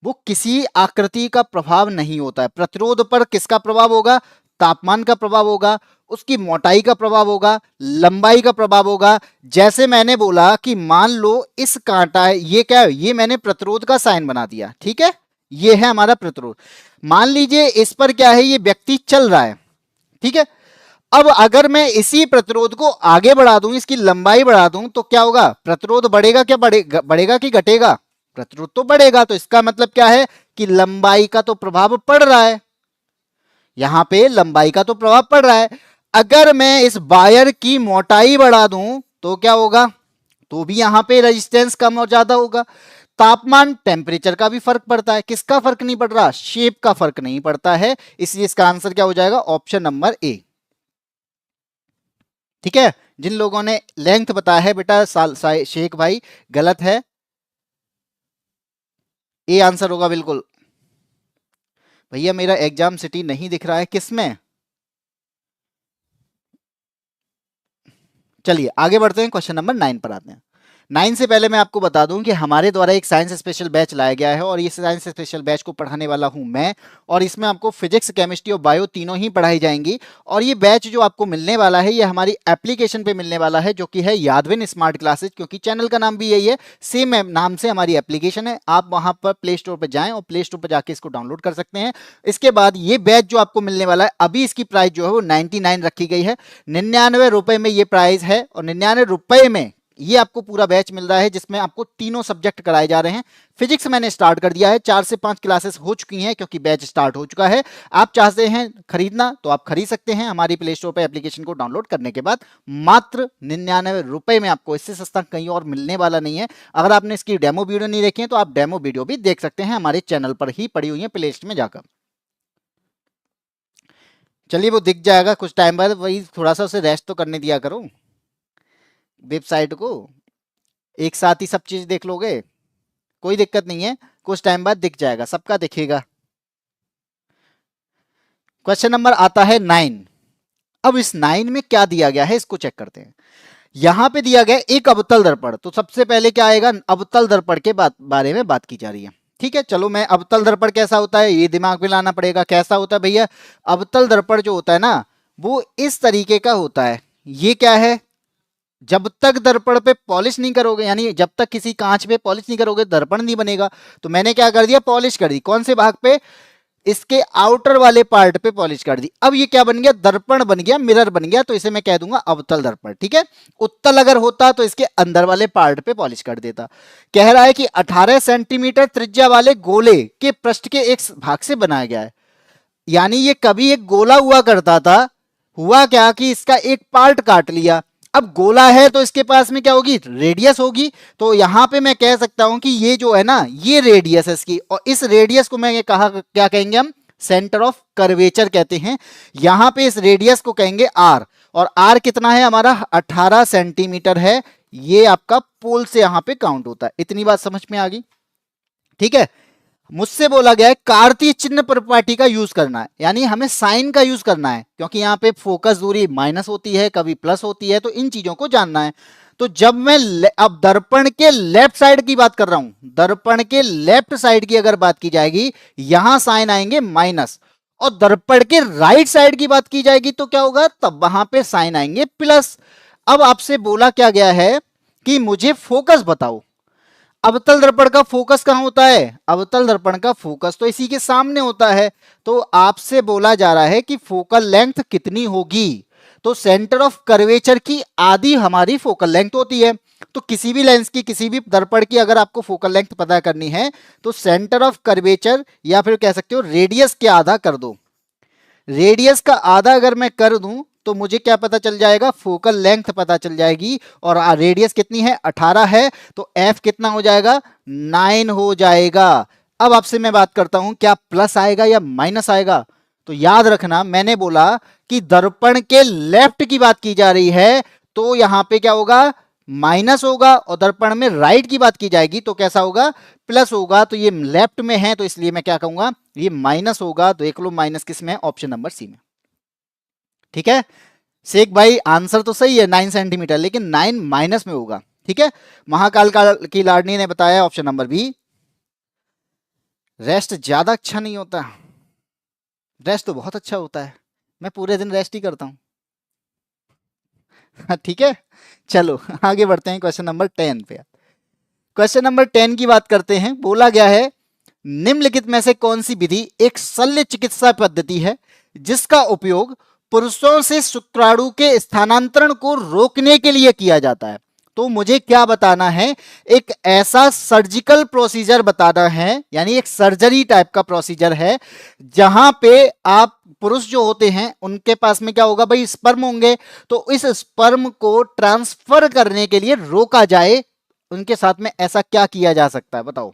वो किसी आकृति का प्रभाव नहीं होता है। प्रतिरोध पर किसका प्रभाव होगा, तापमान का प्रभाव होगा, उसकी मोटाई का प्रभाव होगा, लंबाई का प्रभाव होगा। जैसे मैंने बोला कि मान लो इस कांटा है, ये क्या है, ये मैंने प्रतिरोध का साइन बना दिया। ठीक है, ये है हमारा प्रतिरोध। मान लीजिए इस पर क्या है, ये व्यक्ति चल रहा है। ठीक है, अब अगर मैं इसी प्रतिरोध को आगे बढ़ा दूं, इसकी लंबाई बढ़ा दूं, तो क्या होगा, प्रतिरोध बढ़ेगा, क्या बढ़ेगा, बढ़ेगा कि घटेगा, प्रतिरोध तो बढ़ेगा। तो इसका मतलब क्या है कि लंबाई का तो प्रभाव पड़ रहा है, यहां पे लंबाई का तो प्रभाव पड़ रहा है। अगर मैं इस वायर की मोटाई बढ़ा दूं तो क्या होगा, तो भी यहां पे रेजिस्टेंस कम और ज्यादा होगा। तापमान टेम्परेचर का भी फर्क पड़ता है, किसका फर्क नहीं पड़ रहा, शेप का फर्क नहीं पड़ता है। इसलिए इसका आंसर क्या हो जाएगा, ऑप्शन नंबर ए। ठीक है, जिन लोगों ने लेंथ बताया है बेटा शेख भाई, गलत है, ए आंसर होगा बिल्कुल। भैया मेरा एग्जाम सिटी नहीं दिख रहा है, किसमें, चलिए आगे बढ़ते हैं, क्वेश्चन नंबर 9 पर आते हैं। 9 से पहले मैं आपको बता दूं कि हमारे द्वारा एक साइंस स्पेशल बैच लाया गया है और ये साइंस स्पेशल बैच को पढ़ाने वाला हूं मैं, और इसमें आपको फिजिक्स, केमिस्ट्री और बायो तीनों ही पढ़ाई जाएंगी। और ये बैच जो आपको मिलने वाला है ये हमारी एप्लीकेशन पे मिलने वाला है, जो कि है यादविन स्मार्ट क्लासेज, क्योंकि चैनल का नाम भी यही है, सेम नाम से हमारी एप्लीकेशन है। आप वहां पर प्ले स्टोर पर जाएं और प्ले स्टोर पर जाके इसको डाउनलोड कर सकते हैं। इसके बाद ये बैच जो आपको मिलने वाला है, अभी इसकी प्राइस जो है वो 99 रखी गई है, 99 रुपए में ये प्राइस है, और 99 रुपए में ये आपको पूरा बैच मिल रहा है, जिसमें आपको तीनों सब्जेक्ट कराए जा रहे हैं। फिजिक्स मैंने स्टार्ट कर दिया है, 4 से 5 क्लासेस हो चुकी हैं क्योंकि बैच स्टार्ट हो चुका है। आप चाहते हैं खरीदना तो आप खरीद सकते हैं हमारी प्ले स्टोर पर एप्लीकेशन को डाउनलोड करने के बाद। मात्र 99 रुपए में आपको, इससे सस्ता कहीं और मिलने वाला नहीं है। अगर आपने इसकी डेमो वीडियो नहीं देखी है तो आप डेमो वीडियो भी देख सकते हैं, हमारे चैनल पर ही पड़ी हुई है प्ले लिस्ट में जाकर। चलिए वो दिख जाएगा कुछ टाइम बाद, वही थोड़ा सा उसे रेस्ट तो करने दिया करो वेबसाइट को, एक साथ ही सब चीज देख लोगे कोई दिक्कत नहीं है, कुछ टाइम बाद दिख जाएगा, सबका दिखेगा। क्वेश्चन नंबर आता है 9। अब इस 9 में क्या दिया गया है इसको चेक करते हैं। यहां पे दिया गया एक अवतल दर्पण, तो सबसे पहले क्या आएगा, अवतल दर्पण के बारे में बात की जा रही है। ठीक है, चलो मैं अवतल दर्पण कैसा होता है ये दिमाग में लाना पड़ेगा। कैसा होता है भैया, अवतल दर्पण जो होता है ना वो इस तरीके का होता है। ये क्या है, जब तक दर्पण पे पॉलिश नहीं करोगे, यानी जब तक किसी कांच पे पॉलिश नहीं करोगे दर्पण नहीं बनेगा। तो मैंने क्या कर दिया, पॉलिश कर दी। कौन से भाग पे, इसके आउटर वाले पार्ट पे पॉलिश कर दी। अब ये क्या बन गया, दर्पण बन गया, मिरर बन गया। तो इसे मैं कह दूंगा अवतल दर्पण। ठीक है, उत्तल अगर होता तो इसके अंदर वाले पार्ट पे पॉलिश कर देता। कह रहा है कि 18 सेंटीमीटर त्रिज्या वाले गोले के पृष्ठ के एक भाग से बनाया गया है। यानी ये कभी एक गोला हुआ करता था, हुआ क्या कि इसका एक पार्ट काट लिया। अब गोला है तो इसके पास में क्या होगी, रेडियस होगी। तो यहां पे मैं कह सकता हूं कि ये जो है ना ये रेडियस है इसकी, और इस रेडियस को मैं कहा क्या कहेंगे हम, सेंटर ऑफ कर्वेचर कहते हैं। यहां पे इस रेडियस को कहेंगे आर, और आर कितना है हमारा 18 सेंटीमीटर है। ये आपका पोल से यहां पे काउंट होता है। इतनी बात समझ में आ गई। ठीक है, मुझसे बोला गया है कार्तीय चिन्ह परिपाटी का यूज करना है, यानी हमें साइन का यूज करना है, क्योंकि यहाँ पे फोकस दूरी माइनस होती है कभी प्लस होती है, तो इन चीजों को जानना है। तो जब मैं अब दर्पण के लेफ्ट साइड की बात कर रहा हूं, दर्पण के लेफ्ट साइड की अगर बात की जाएगी यहां साइन आएंगे माइनस, और दर्पण के राइट साइड की बात की जाएगी तो क्या होगा, तब वहां पे साइन आएंगे प्लस। अब आपसे बोला क्या गया है कि मुझे फोकस बताओ। अवतल दर्पण का फोकस कहां होता है, अवतल दर्पण का फोकस तो इसी के सामने होता है। तो आपसे बोला जा रहा है कि फोकल लेंथ कितनी होगी। तो सेंटर ऑफ कर्वेचर की आधी हमारी फोकल लेंथ होती है। तो किसी भी लेंस की, किसी भी दर्पण की अगर आपको फोकल लेंथ पता करनी है तो सेंटर ऑफ कर्वेचर या फिर कह सकते हो रेडियस के आधा कर दो। रेडियस का आधा अगर मैं कर दूं तो मुझे क्या पता चल जाएगा, फोकल लेंथ पता चल जाएगी। और रेडियस कितनी है, 18 है, तो एफ कितना हो जाएगा, 9 हो जाएगा। अब आपसे मैं बात करता हूं क्या प्लस आएगा या माइनस आएगा। तो याद रखना मैंने बोला कि दर्पण के लेफ्ट की बात की जा रही है तो यहां पे क्या होगा, माइनस होगा, और दर्पण में राइट की बात की जाएगी तो कैसा होगा, प्लस होगा। तो ये लेफ्ट में है तो इसलिए मैं क्या कहूंगा, ये माइनस होगा। देख लो माइनस किस में है, ऑप्शन नंबर सी में। ठीक है शेख भाई, आंसर तो सही है 9 सेंटीमीटर, लेकिन 9 माइनस में होगा। ठीक है, महाकाल की लाडनी ने बताया ऑप्शन नंबर बी। रेस्ट ज्यादा अच्छा नहीं होता, रेस्ट तो बहुत अच्छा होता है, मैं पूरे दिन रेस्ट ही करता हूं। ठीक है, चलो आगे बढ़ते हैं क्वेश्चन नंबर 10 पे। क्वेश्चन नंबर 10 की बात करते हैं। बोला गया है निम्नलिखित में से कौन सी विधि एक शल्य चिकित्सा पद्धति है जिसका उपयोग पुरुषों से शुक्राणु के स्थानांतरण को रोकने के लिए किया जाता है। तो मुझे क्या बताना है, एक ऐसा सर्जिकल प्रोसीजर बताना है, यानी एक सर्जरी टाइप का प्रोसीजर है जहां पे आप पुरुष जो होते हैं उनके पास में क्या होगा भाई, स्पर्म होंगे। तो इस स्पर्म को ट्रांसफर करने के लिए रोका जाए, उनके साथ में ऐसा क्या किया जा सकता है बताओ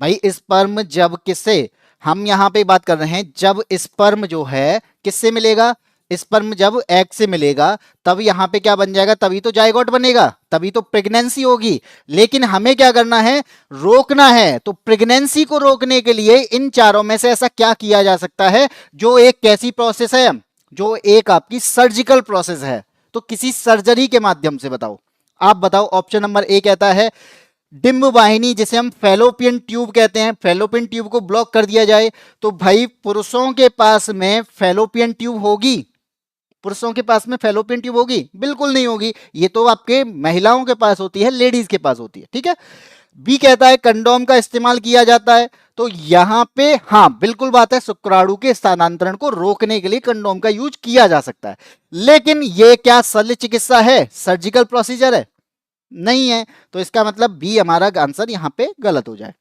भाई। स्पर्म जब किससे, हम यहां पे बात कर रहे हैं जब स्पर्म जो है किससे मिलेगा, स्पर्म जब एग से मिलेगा तब यहां पे क्या बन जाएगा, तभी तो जायगोट बनेगा, तभी तो प्रेगनेंसी होगी। लेकिन हमें क्या करना है, रोकना है। तो प्रेगनेंसी को रोकने के लिए इन चारों में से ऐसा क्या किया जा सकता है, जो एक कैसी प्रोसेस है, जो एक आपकी सर्जिकल प्रोसेस है। तो किसी सर्जरी के माध्यम से। बताओ, आप बताओ। ऑप्शन नंबर ए कहता है डिंब वाहिनी, जिसे हम फैलोपियन ट्यूब कहते हैं, फैलोपियन ट्यूब को ब्लॉक कर दिया जाए। तो भाई पुरुषों के पास में फैलोपियन ट्यूब होगी? पुरुषों के पास में फैलोपियन ट्यूब होगी? बिल्कुल नहीं होगी। ये तो आपके महिलाओं के पास होती है, लेडीज के पास होती है। ठीक है। बी कहता है कंडोम का इस्तेमाल किया जाता है। तो यहां पे हाँ बिल्कुल बात है, शुक्राणु के स्थानांतरण को रोकने के लिए कंडोम का यूज किया जा सकता है। लेकिन ये क्या शल्य चिकित्सा है, सर्जिकल प्रोसीजर है? नहीं है। तो इसका मतलब बी हमारा आंसर यहां पे गलत हो जाए।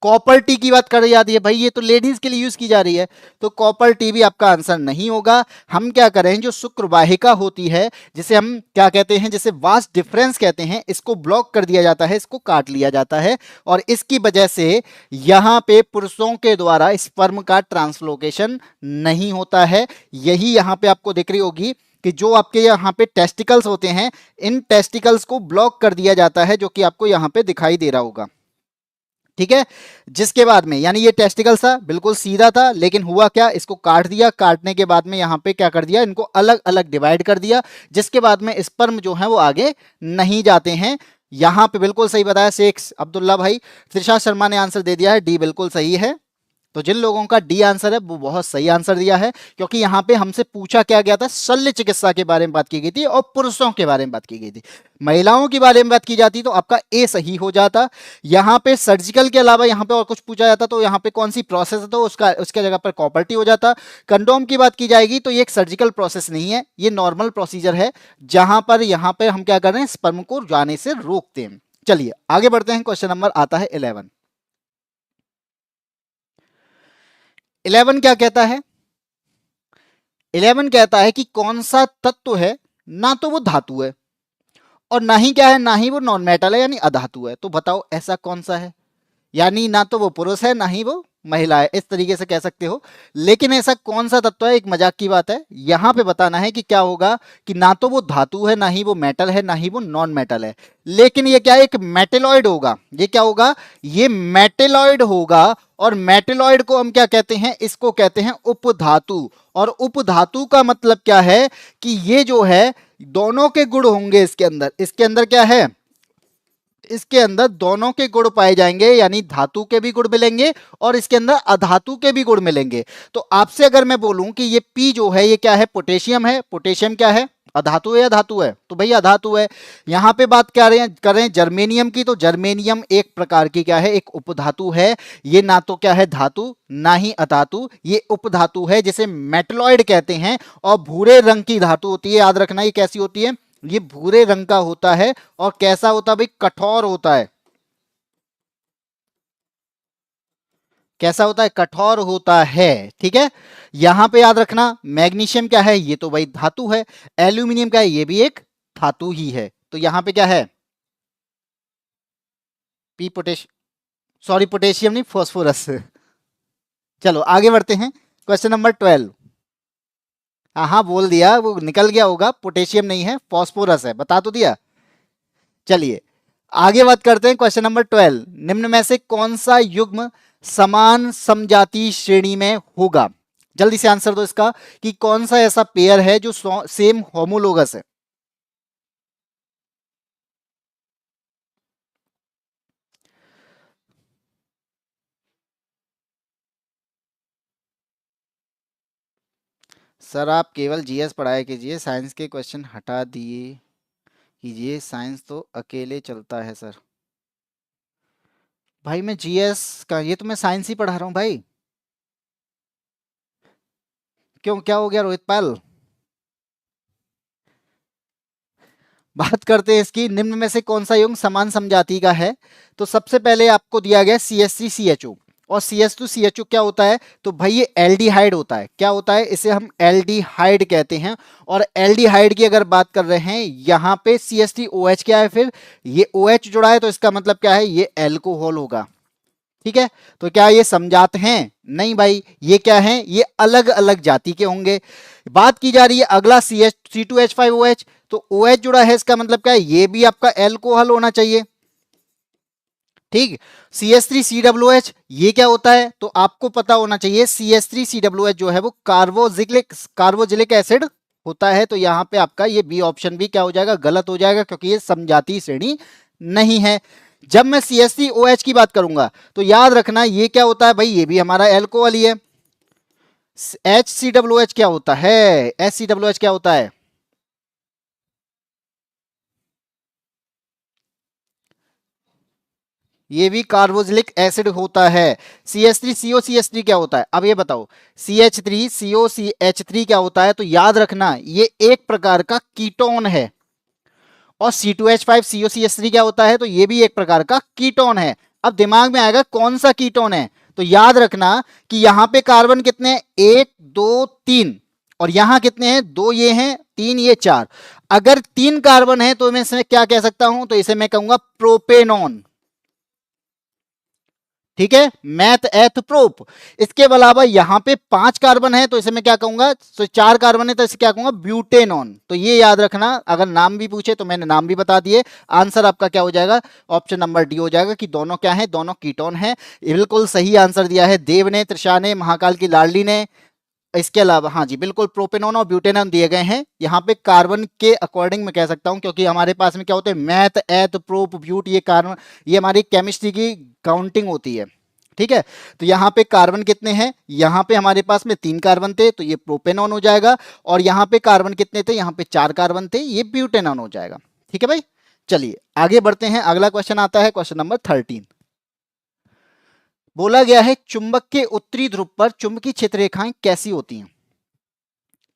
कॉपर टी की बात कर जाती है भाई, ये तो लेडीज के लिए यूज की जा रही है, तो कॉपर टी भी आपका आंसर नहीं होगा। हम क्या करें, जो शुक्र वाहिका होती है, जिसे हम क्या कहते हैं, जिसे वास डिफरेंस कहते हैं, इसको ब्लॉक कर दिया जाता है, इसको काट लिया जाता है, और इसकी वजह से यहां पे पुरुषों के द्वारा स्पर्म का ट्रांसलोकेशन नहीं होता है। यही यहां पे आपको दिख रही होगी कि जो आपके यहाँ पे टेस्टिकल्स होते हैं, इन टेस्टिकल्स को ब्लॉक कर दिया जाता है, जो कि आपको यहाँ पे दिखाई दे रहा होगा। ठीक है। जिसके बाद में यानी ये टेस्टिकल था बिल्कुल सीधा था, लेकिन हुआ क्या, इसको काट दिया, काटने के बाद में यहाँ पे क्या कर दिया, इनको अलग अलग डिवाइड कर दिया, जिसके बाद में स्पर्म जो है वो आगे नहीं जाते हैं। यहां पे बिल्कुल सही बताया शेख अब्दुल्ला भाई। त्रिशा शर्मा ने आंसर दे दिया है डी, बिल्कुल सही है। तो जिन लोगों का डी आंसर है वो बहुत सही आंसर दिया है, क्योंकि यहां पे हमसे पूछा क्या गया था, शल्य चिकित्सा के बारे में बात की गई थी और पुरुषों के बारे में बात की गई थी। महिलाओं के बारे में बात की जाती तो आपका ए सही हो जाता। यहां पे सर्जिकल के अलावा यहां पे और कुछ पूछा जाता तो यहां पे कौन सी प्रोसेस है, तो उसका उसके जगह पर कॉपर्टी हो जाता। कंडोम की बात की जाएगी तो ये एक सर्जिकल प्रोसेस नहीं है, ये नॉर्मल प्रोसीजर है, जहां पर यहां पर हम क्या कर रहे हैं, स्पर्म को जाने से रोकते हैं। चलिए आगे बढ़ते हैं। क्वेश्चन नंबर आता है 11। 11 क्या कहता है? 11 कहता है कि कौन सा तत्व है, ना तो वो धातु है और ना ही क्या है, ना ही वो नॉन मेटल है यानी अधातु है। तो बताओ ऐसा कौन सा है? यानी ना तो वो पुरुष है ना ही वो महिला है, इस तरीके से कह सकते हो। लेकिन ऐसा कौन सा तत्व है, एक मजाक की बात है, यहां पे बताना है कि क्या होगा, कि ना तो वो धातु है, ना ही वो मेटल है, ना ही वो नॉन मेटल है, लेकिन ये क्या है, एक मेटेलॉइड होगा। ये क्या होगा, ये मेटेलॉइड होगा। और मेटेलॉइड को हम क्या कहते हैं, इसको कहते हैं उपधातु। और उपधातु का मतलब क्या है, कि ये जो है दोनों के गुण होंगे इसके अंदर। इसके अंदर क्या है, इसके अंदर दोनों के गुण पाए जाएंगे, यानी धातु के भी गुण मिलेंगे और इसके अंदर अधातु के भी गुण मिलेंगे। तो आपसे अगर मैं बोलूं कि ये पी जो है ये क्या है, पोटेशियम है। पोटेशियम क्या है, अधातु है या धातु है? तो भैया अधातु है। यहां पे बात कर रहे हैं जर्मेनियम की, तो जर्मेनियम एक प्रकार की क्या है, एक उपधातु है। ये ना तो क्या है धातु ना ही अधातु, ये उपधातु है, जिसे मेटलॉइड कहते हैं। और भूरे रंग की धातु होती है, याद रखना ये कैसी होती है, ये भूरे रंग का होता है। और कैसा होता है भाई, कठोर होता है। कैसा होता है, कठोर होता है। ठीक है। यहां पे याद रखना मैग्नीशियम क्या है, ये तो भाई धातु है। एल्यूमिनियम क्या है, ये भी एक धातु ही है। तो यहां पे क्या है, पी पोटेश सॉरी पोटेशियम नहीं, फॉस्फोरस। चलो आगे बढ़ते हैं। Question number 12। हाँ हाँ बोल दिया, वो निकल गया होगा, पोटेशियम नहीं है फॉस्फोरस है, बता तो दिया। चलिए आगे बात करते हैं। क्वेश्चन नंबर 12, निम्न में से कौन सा युग्म समान समजातीय श्रेणी में होगा? जल्दी से आंसर दो इसका, कि कौन सा ऐसा पेयर है जो सेम होमोलोगस है। सर आप केवल जीएस पढ़ाया कीजिए, साइंस के क्वेश्चन हटा दिए कीजिए, साइंस तो अकेले चलता है सर। भाई मैं जीएस का, ये तो मैं साइंस ही पढ़ा रहा हूँ भाई। क्यों, क्या हो गया रोहित पाल? बात करते हैं इसकी, निम्न में से कौन सा युग्म समान समजाति का है? तो सबसे पहले आपको दिया गया CH3CHO, और CH2CHO क्या होता है, तो भाई ये एल्डिहाइड होता है। क्या होता है, इसे हम एल्डिहाइड कहते हैं। और एल्डिहाइड की अगर बात कर रहे हैं, यहाँ पे CH3OH क्या है, फिर ये OH जुड़ा है, तो इसका मतलब क्या है, ये एल्कोहल होगा। ठीक है। तो क्या ये समझाते हैं? नहीं भाई, ये क्या है, ये अलग अलग जाति के होंगे। बात की जा रही है अगला C2H5OH, तो OH जुड़ा है, इसका मतलब क्या है, ये भी आपका एल्कोहल होना चाहिए। ठीक। CH3COOH ये क्या होता है, तो आपको पता होना चाहिए CH3COOH जो है वो कार्बोजिलिक एसिड होता है, तो यहाँ पे आपका ये बी ऑप्शन भी क्या हो जाएगा, गलत हो जाएगा, क्योंकि ये समजातीय श्रेणी नहीं है। जब मैं CH3OH की बात करूंगा तो याद रखना ये क्या होता है भाई, ये भी हमारा एल्कोहल ही है। HCOOH क्या होता है, HCOOH क्या होता है, ये भी कार्बोक्सिलिक एसिड होता है। CH3COCH3 क्या होता है, अब ये बताओ, CH3COCH3 क्या होता है, तो याद रखना ये एक प्रकार का कीटोन है। और C2H5COCH3 क्या होता है, तो ये भी एक प्रकार का कीटोन है। अब दिमाग में आएगा कौन सा कीटोन है, तो याद रखना कि यहां पे कार्बन कितने हैं, 1 2 3, और यहां कितने हैं, 2 ये हैं, 3 ये 4। अगर 3 कार्बन है तो मैं इसमें क्या कह सकता हूं, तो इसे मैं कहूंगा प्रोपेनॉन। ठीक है, मैथ एथ प्रोप। इसके अलावा यहां पे 5 कार्बन है तो इसे मैं क्या कहूंगा, तो 4 कार्बन है तो इसे क्या कहूंगा, ब्यूटेनॉन। तो ये याद रखना, अगर नाम भी पूछे तो मैंने नाम भी बता दिए। आंसर आपका क्या हो जाएगा, ऑप्शन नंबर डी हो जाएगा, कि दोनों क्या है, दोनों कीटोन है। बिल्कुल सही आंसर दिया है देव ने, त्रिषा ने, महाकाल की लाडली ने। इसके अलावा हाँ जी बिल्कुल, प्रोपेनॉन और ब्यूटेनॉन दिए गए हैं। यहाँ पे कार्बन के अकॉर्डिंग मैं कह सकता हूँ, क्योंकि हमारे पास में क्या होते हैं, मैथ एथ प्रोप ब्यूट, ये कार्बन, ये हमारी केमिस्ट्री की काउंटिंग होती है। ठीक है, तो यहाँ पे कार्बन कितने हैं, यहाँ पे हमारे पास में 3 कार्बन थे तो ये प्रोपेनॉन हो जाएगा, और यहाँ पे कार्बन कितने थे, यहाँ पे 4 कार्बन थे, ये ब्यूटेनॉन हो जाएगा। ठीक है भाई, चलिए आगे बढ़ते हैं। अगला क्वेश्चन आता है, क्वेश्चन नंबर 13। बोला गया है चुंबक के उत्तरी ध्रुव पर चुंबकीय क्षेत्र रेखाएं कैसी होती हैं।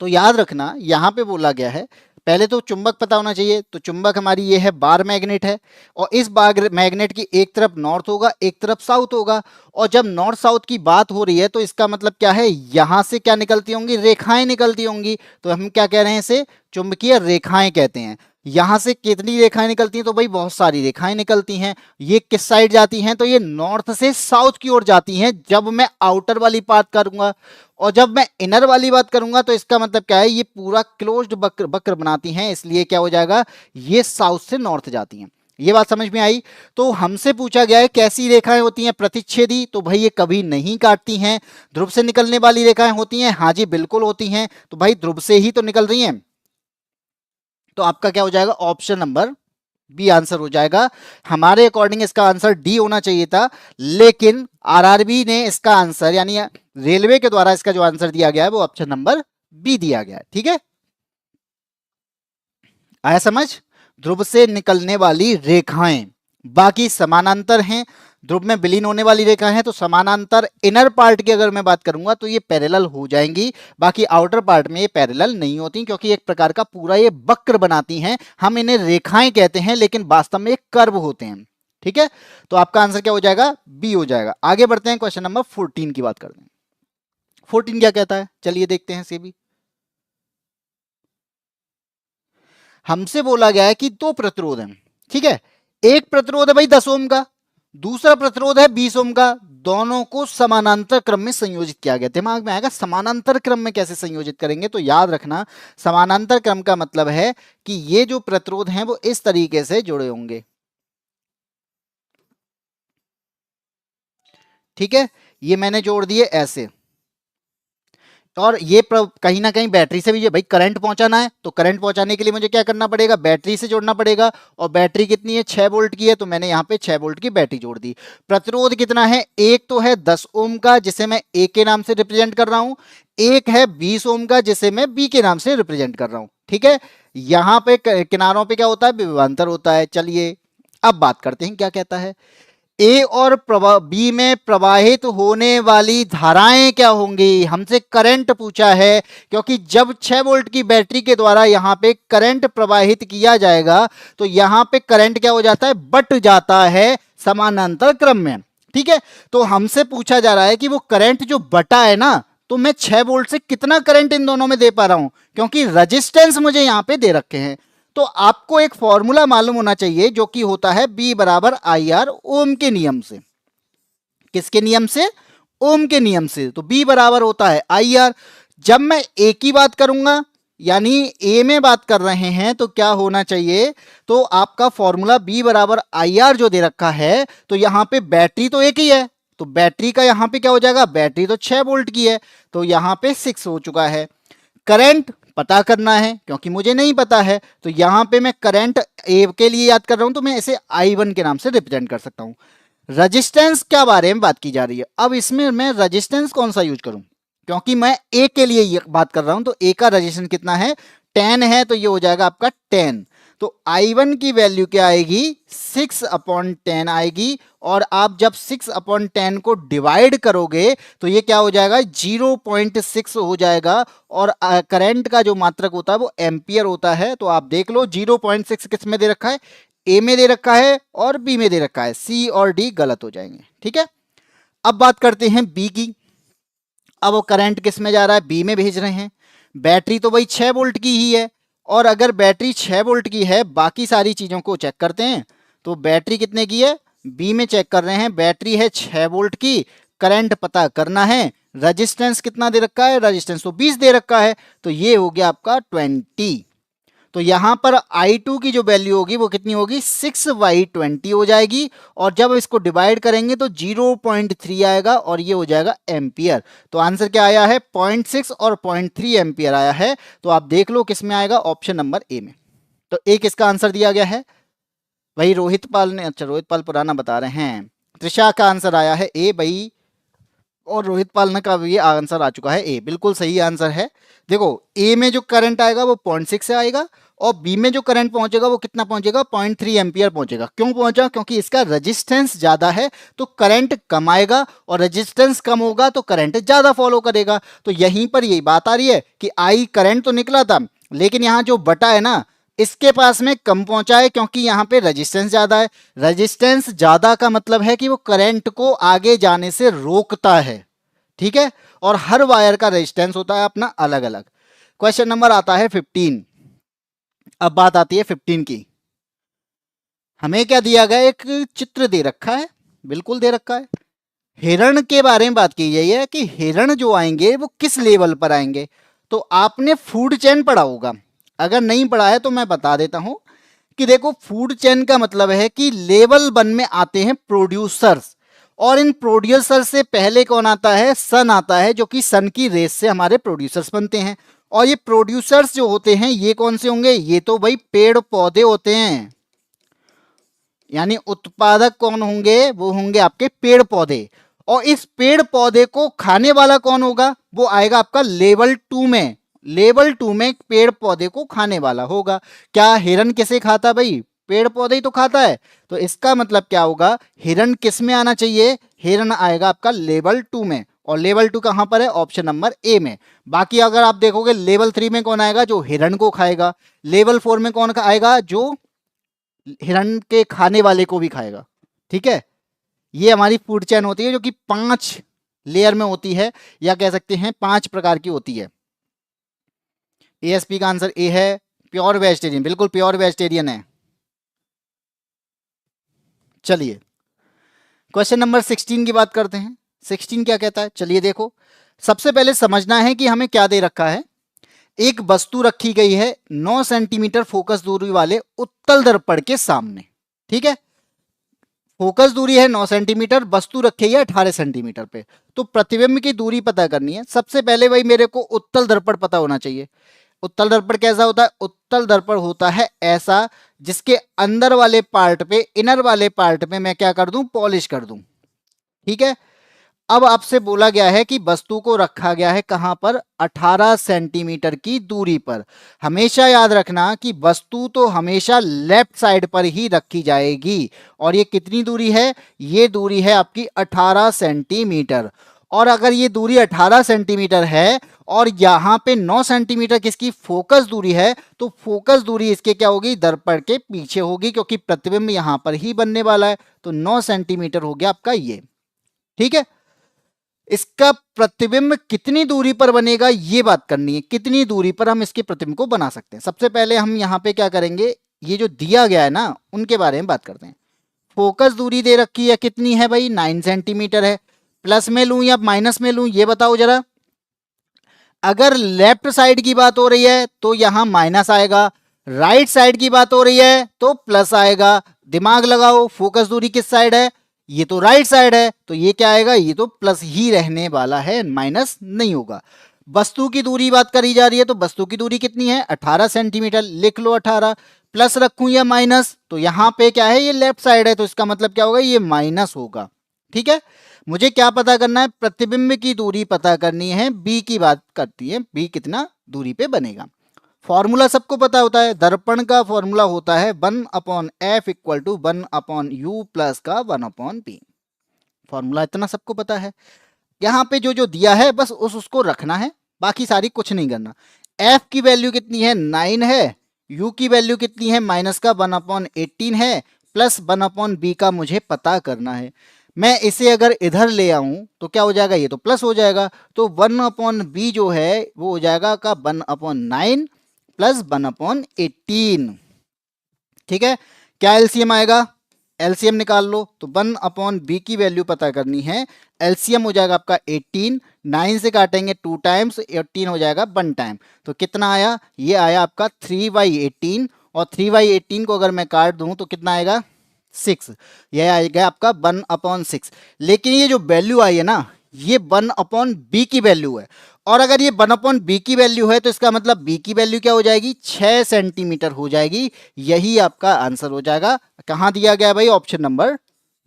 तो याद रखना यहां पे बोला गया है, पहले तो चुंबक पता होना चाहिए। तो चुंबक हमारी ये है, बार मैग्नेट है, और इस बार मैग्नेट की एक तरफ नॉर्थ होगा, एक तरफ साउथ होगा। और जब नॉर्थ साउथ की बात हो रही है तो इसका मतलब क्या है, यहां से क्या निकलती होंगी, रेखाएं निकलती होंगी। तो हम क्या कह रहे हैं, इसे चुंबकीय रेखाएं कहते हैं। यहां से कितनी रेखाएं निकलती हैं, तो भाई बहुत सारी रेखाएं निकलती हैं। ये किस साइड जाती हैं, तो ये नॉर्थ से साउथ की ओर जाती हैं जब मैं आउटर वाली बात करूंगा। और जब मैं इनर वाली बात करूंगा तो इसका मतलब क्या है, ये पूरा क्लोज्ड वक्र वक्र बनाती हैं, इसलिए क्या हो जाएगा, ये साउथ से नॉर्थ जाती हैं। ये बात समझ में आई। तो हमसे पूछा गया है कैसी रेखाएं होती हैं, प्रतिच्छेदी, तो भाई ये कभी नहीं काटती हैं। ध्रुव से निकलने वाली रेखाएं होती हैं, हाँ जी बिल्कुल होती हैं। तो भाई ध्रुव से ही तो निकल रही हैं, तो आपका क्या हो जाएगा, ऑप्शन नंबर बी आंसर हो जाएगा। हमारे अकॉर्डिंग इसका आंसर डी होना चाहिए था, लेकिन आरआरबी ने इसका आंसर, यानी रेलवे के द्वारा इसका जो आंसर दिया गया है वो ऑप्शन नंबर बी दिया गया है। ठीक है, आया समझ। ध्रुव से निकलने वाली रेखाएं बाकी समानांतर हैं, ध्रुव में विलीन होने वाली रेखा है तो समानांतर। इनर पार्ट की अगर मैं बात करूंगा तो ये पैरेलल हो जाएंगी, बाकी आउटर पार्ट में ये पैरेलल नहीं होती, क्योंकि एक प्रकार का पूरा ये वक्र बनाती हैं। हम इन्हें रेखाएं कहते हैं, लेकिन वास्तव में एक कर्व होते हैं। ठीक है, तो आपका आंसर क्या हो जाएगा, बी हो जाएगा। आगे बढ़ते हैं, क्वेश्चन नंबर 14 की बात करते हैं। 14 क्या कहता है, चलिए देखते हैं इसे भी। हमसे बोला गया है कि 2 प्रतिरोध हैं। ठीक है, एक प्रतिरोध है भाई 10 ओम का, दूसरा प्रतिरोध है 20 ओम का। दोनों को समानांतर क्रम में संयोजित किया गया। दिमाग में आएगा समानांतर क्रम में कैसे संयोजित करेंगे, तो याद रखना समानांतर क्रम का मतलब है कि ये जो प्रतिरोध हैं वो इस तरीके से जुड़े होंगे। ठीक है, ये मैंने जोड़ दिए ऐसे, और ये कहीं ना कहीं बैटरी से भी भाई करंट पहुंचाना है, तो करंट पहुंचाने के लिए मुझे क्या करना पड़ेगा, बैटरी से जोड़ना पड़ेगा। और बैटरी कितनी है, 6 वोल्ट की है, तो मैंने यहाँ पे 6 वोल्ट की बैटरी जोड़ दी। प्रतिरोध कितना है, एक तो है 10 ओम का जिसे मैं ए के नाम से रिप्रेजेंट कर रहा हूं, एक है 20 ओम का जिसे मैं बी के नाम से रिप्रेजेंट कर रहा हूं। ठीक है, यहाँ पे किनारों पे क्या होता है, विभवांतर होता है। चलिए अब बात करते हैं क्या कहता है। ए और बी में प्रवाहित होने वाली धाराएं क्या होंगी, हमसे करंट पूछा है, क्योंकि जब 6 वोल्ट की बैटरी के द्वारा यहां पे करंट प्रवाहित किया जाएगा तो यहां पे करंट क्या हो जाता है, बट जाता है समानांतर क्रम में। ठीक है, तो हमसे पूछा जा रहा है कि वो करंट जो बटा है ना, तो मैं 6 वोल्ट से कितना करंट इन दोनों में दे पा रहा हूं, क्योंकि रजिस्टेंस मुझे यहां पे दे रखे हैं। तो आपको एक फॉर्मूला मालूम होना चाहिए जो कि होता है बी बराबर आई आर, ओम के नियम से। किसके नियम से, ओम के नियम से। तो बी बराबर होता है आई आर। जब मैं ए की बात करूंगा, यानी ए में बात कर रहे हैं, तो क्या होना चाहिए, तो आपका फॉर्मूला बी बराबर आई आर जो दे रखा है, तो यहां पे बैटरी तो एक ही है, तो बैटरी का यहां पे क्या हो जाएगा, बैटरी तो 6 वोल्ट की है, तो यहां पे 6 हो चुका है। करंट पता करना है क्योंकि मुझे नहीं पता है, तो यहां पे मैं करंट ए के लिए याद कर रहा हूं, तो मैं इसे I1 के नाम से रिप्रेजेंट कर सकता हूं। रजिस्टेंस क्या बारे में बात की जा रही है, अब इसमें मैं रजिस्टेंस कौन सा यूज करूं, क्योंकि मैं ए के लिए ये बात कर रहा हूं, तो ए का रजिस्टेंस कितना है 10 है, तो ये हो जाएगा आपका 10। तो I1 की वैल्यू क्या आएगी 6/10 आएगी, और आप जब 6/10 को डिवाइड करोगे तो ये क्या हो जाएगा 0.6 हो जाएगा, और करंट का जो मात्रक होता है वो एम्पियर होता है। तो आप देख लो 0.6 किस में दे रखा है, ए में दे रखा है और बी में दे रखा है, सी और डी गलत हो जाएंगे। ठीक है, अब बात करते हैं बी की। अब वो करंट किस में जा रहा है, बी में भेज रहे हैं। बैटरी तो भाई 6 वोल्ट की ही है, और अगर बैटरी 6 वोल्ट की है, बाकी सारी चीजों को चेक करते हैं, तो बैटरी कितने की है, बी में चेक कर रहे हैं, बैटरी है 6 वोल्ट की, करंट पता करना है, रजिस्टेंस कितना दे रखा है, रजिस्टेंस तो 20 दे रखा है, तो ये हो गया आपका 20। तो यहां पर I2 की जो वैल्यू होगी वो कितनी होगी 6/20 हो जाएगी, और जब इसको डिवाइड करेंगे तो 0.3 आएगा, और ये हो जाएगा एम्पियर। तो आंसर क्या आया है 0.6 और 0.3 एम्पियर आया है। तो आप देख लो किस में आएगा, ऑप्शन नंबर ए में। तो एक इसका आंसर दिया गया है, वही रोहित पाल ने, अच्छा रोहित पाल पुराना बता रहे हैं, त्रिशा का आंसर आया है ए भाई, और रोहित पाल का भी आंसर आ चुका है ए, बिल्कुल सही आंसर है। देखो ए में जो करंट आएगा वो 0.6 से आएगा, और बी में जो करंट पहुंचेगा वो कितना पहुंचेगा 0.3 एम्पियर पहुंचेगा। क्यों पहुंचा, क्योंकि इसका रेजिस्टेंस ज्यादा है तो करंट कम आएगा, और रेजिस्टेंस कम होगा तो करंट ज्यादा फॉलो करेगा। तो यहीं पर यही बात आ रही है कि आई करंट तो निकला था, लेकिन यहाँ जो बटा है ना इसके पास में कम पहुंचा है, क्योंकि यहाँ पे रेजिस्टेंस ज्यादा है। रेजिस्टेंस ज्यादा का मतलब है कि वो करंट को आगे जाने से रोकता है। ठीक है, और हर वायर का रेजिस्टेंस होता है अपना अलग अलग। क्वेश्चन नंबर आता है 15। अब बात आती है 15 की। हमें क्या दिया गया, एक चित्र दे रखा है, बिल्कुल दे रखा है, हिरण के बारे में बात की गई है कि हिरण जो आएंगे वो किस लेवल पर आएंगे। तो आपने फूड चेन पढ़ा होगा, अगर नहीं पढ़ा है तो मैं बता देता हूं कि देखो फूड चेन का मतलब है कि लेवल 1 में आते हैं प्रोड्यूसर्स, और इन प्रोड्यूसर से पहले कौन आता है, सन आता है, जो कि सन की रेस से हमारे प्रोड्यूसर्स बनते हैं। और ये प्रोड्यूसर्स जो होते हैं ये कौन से होंगे, ये तो भाई पेड़ पौधे होते हैं, यानी उत्पादक कौन होंगे, वो होंगे आपके पेड़ पौधे। और इस पेड़ पौधे को खाने वाला कौन होगा, वो आएगा आपका लेवल 2 में। लेवल 2 में पेड़ पौधे को खाने वाला होगा। क्या हिरन किसे खाता, भाई पेड़ पौधे ही तो खाता है। तो इसका मतलब क्या होगा, हिरन किस में आना चाहिए, हिरन आएगा आपका लेवल 2 में, और लेवल 2 कहां पर है, ऑप्शन नंबर ए में। बाकी अगर आप देखोगे लेवल 3 में कौन आएगा, जो हिरन को खाएगा। लेवल 4 में कौन आएगा, जो हिरन के खाने वाले को भी खाएगा। ठीक है, ये हमारी फूड चेन होती है, जो कि 5 लेयर में होती है, या कह सकते हैं 5 प्रकार की होती है। एएसपी का आंसर ए है, प्योर वेजिटेरियन, बिल्कुल प्योर वेजिटेरियन है। चलिए क्वेश्चन नंबर 16 की बात करते हैं। 16 क्या कहता है, चलिए देखो, सबसे पहले समझना है कि हमें क्या दे रखा है। एक वस्तु रखी गई है 9 सेंटीमीटर फोकस दूरी वाले उत्तल दर्पण के सामने। ठीक है, फोकस दूरी है 9 सेंटीमीटर, वस्तु रखी है 18 सेंटीमीटर पे। तो प्रतिबिंब की दूरी पता करनी है। सबसे पहले भाई मेरे को उत्तल दर्पण पता होना चाहिए। उत्तल दर्पण कैसा होता है, उत्तल दर्पण होता है ऐसा जिसके अंदर वाले पार्ट पे, इनर वाले पार्ट पे मैं क्या कर दूं, पॉलिश कर दूं। ठीक है, अब आपसे बोला गया है कि वस्तु को रखा गया है कहां पर, 18 सेंटीमीटर की दूरी पर। हमेशा याद रखना कि वस्तु तो हमेशा लेफ्ट साइड पर ही रखी जाएगी, और ये कितनी दूरी है, ये दूरी है आपकी 18 सेंटीमीटर। और अगर ये दूरी 18 सेंटीमीटर है और यहां पे 9 सेंटीमीटर किसकी फोकस दूरी है, तो फोकस दूरी इसके क्या होगी, दर्पण के पीछे होगी, क्योंकि प्रतिबिंब यहां पर ही बनने वाला है। तो 9 सेंटीमीटर हो गया आपका ये। ठीक है, इसका प्रतिबिंब कितनी दूरी पर बनेगा ये बात करनी है, कितनी दूरी पर हम इसके प्रतिबिंब को बना सकते हैं। सबसे पहले हम यहां पे क्या करेंगे, ये जो दिया गया है ना उनके बारे में बात करते हैं। फोकस दूरी दे रखी है, कितनी है भाई, 9 सेंटीमीटर है। प्लस में लूं या माइनस में लूं ये बताओ जरा। अगर लेफ्ट साइड की बात हो रही है तो यहां माइनस आएगा, राइट साइड की बात हो रही है तो प्लस आएगा। दिमाग लगाओ, फोकस दूरी किस साइड है, ये तो राइट साइड है, तो ये क्या आएगा, ये तो प्लस ही रहने वाला है, माइनस नहीं होगा। वस्तु की दूरी बात करी जा रही है, तो वस्तु की दूरी कितनी है 18 सेंटीमीटर, लिख लो 18। प्लस रखूं या माइनस, तो यहाँ पे क्या है, ये लेफ्ट साइड है, तो इसका मतलब क्या होगा, ये माइनस होगा। ठीक है, मुझे क्या पता करना है, प्रतिबिंब की दूरी पता करनी है, बी की बात करती है, बी कितना दूरी पे बनेगा। फॉर्मूला सबको पता होता है, दर्पण का फॉर्मूला होता है 1/f equal to 1/u plus का 1/p। फॉर्मूला इतना सबको पता है। यहाँ पे जो जो दिया है बस उसको रखना है, बाकी सारी कुछ नहीं करना। f की वैल्यू कितनी है 9 है, u की वैल्यू कितनी है माइनस का 1/18 है, प्लस 1/b का मुझे पता करना है। मैं इसे अगर इधर ले आऊं तो क्या हो जाएगा, ये तो प्लस हो जाएगा, तो 1/b जो है वो हो जाएगा का 1/9 प्लस 1/18। ठीक है, क्या एलसीएम आएगा, एलसीएम निकाल लो, तो 1/b की वैल्यू पता करनी है, एलसीएम हो जाएगा आपका 18, 9 से काटेंगे 2 टाइम्स, 18 हो जाएगा 1 टाइम, तो कितना आया, ये आया आपका 3/18, और 3/18 को अगर मैं काट दूं तो कितना आएगा 6, यह आएगा आपका 1/6। लेकिन ये जो वैल्यू आई है ना, ये 1/b की वैल्यू है, और अगर ये 1/b की वैल्यू है तो इसका मतलब b की वैल्यू क्या हो जाएगी 6 सेंटीमीटर हो जाएगी। यही आपका आंसर हो जाएगा। कहां दिया गया भाई, ऑप्शन नंबर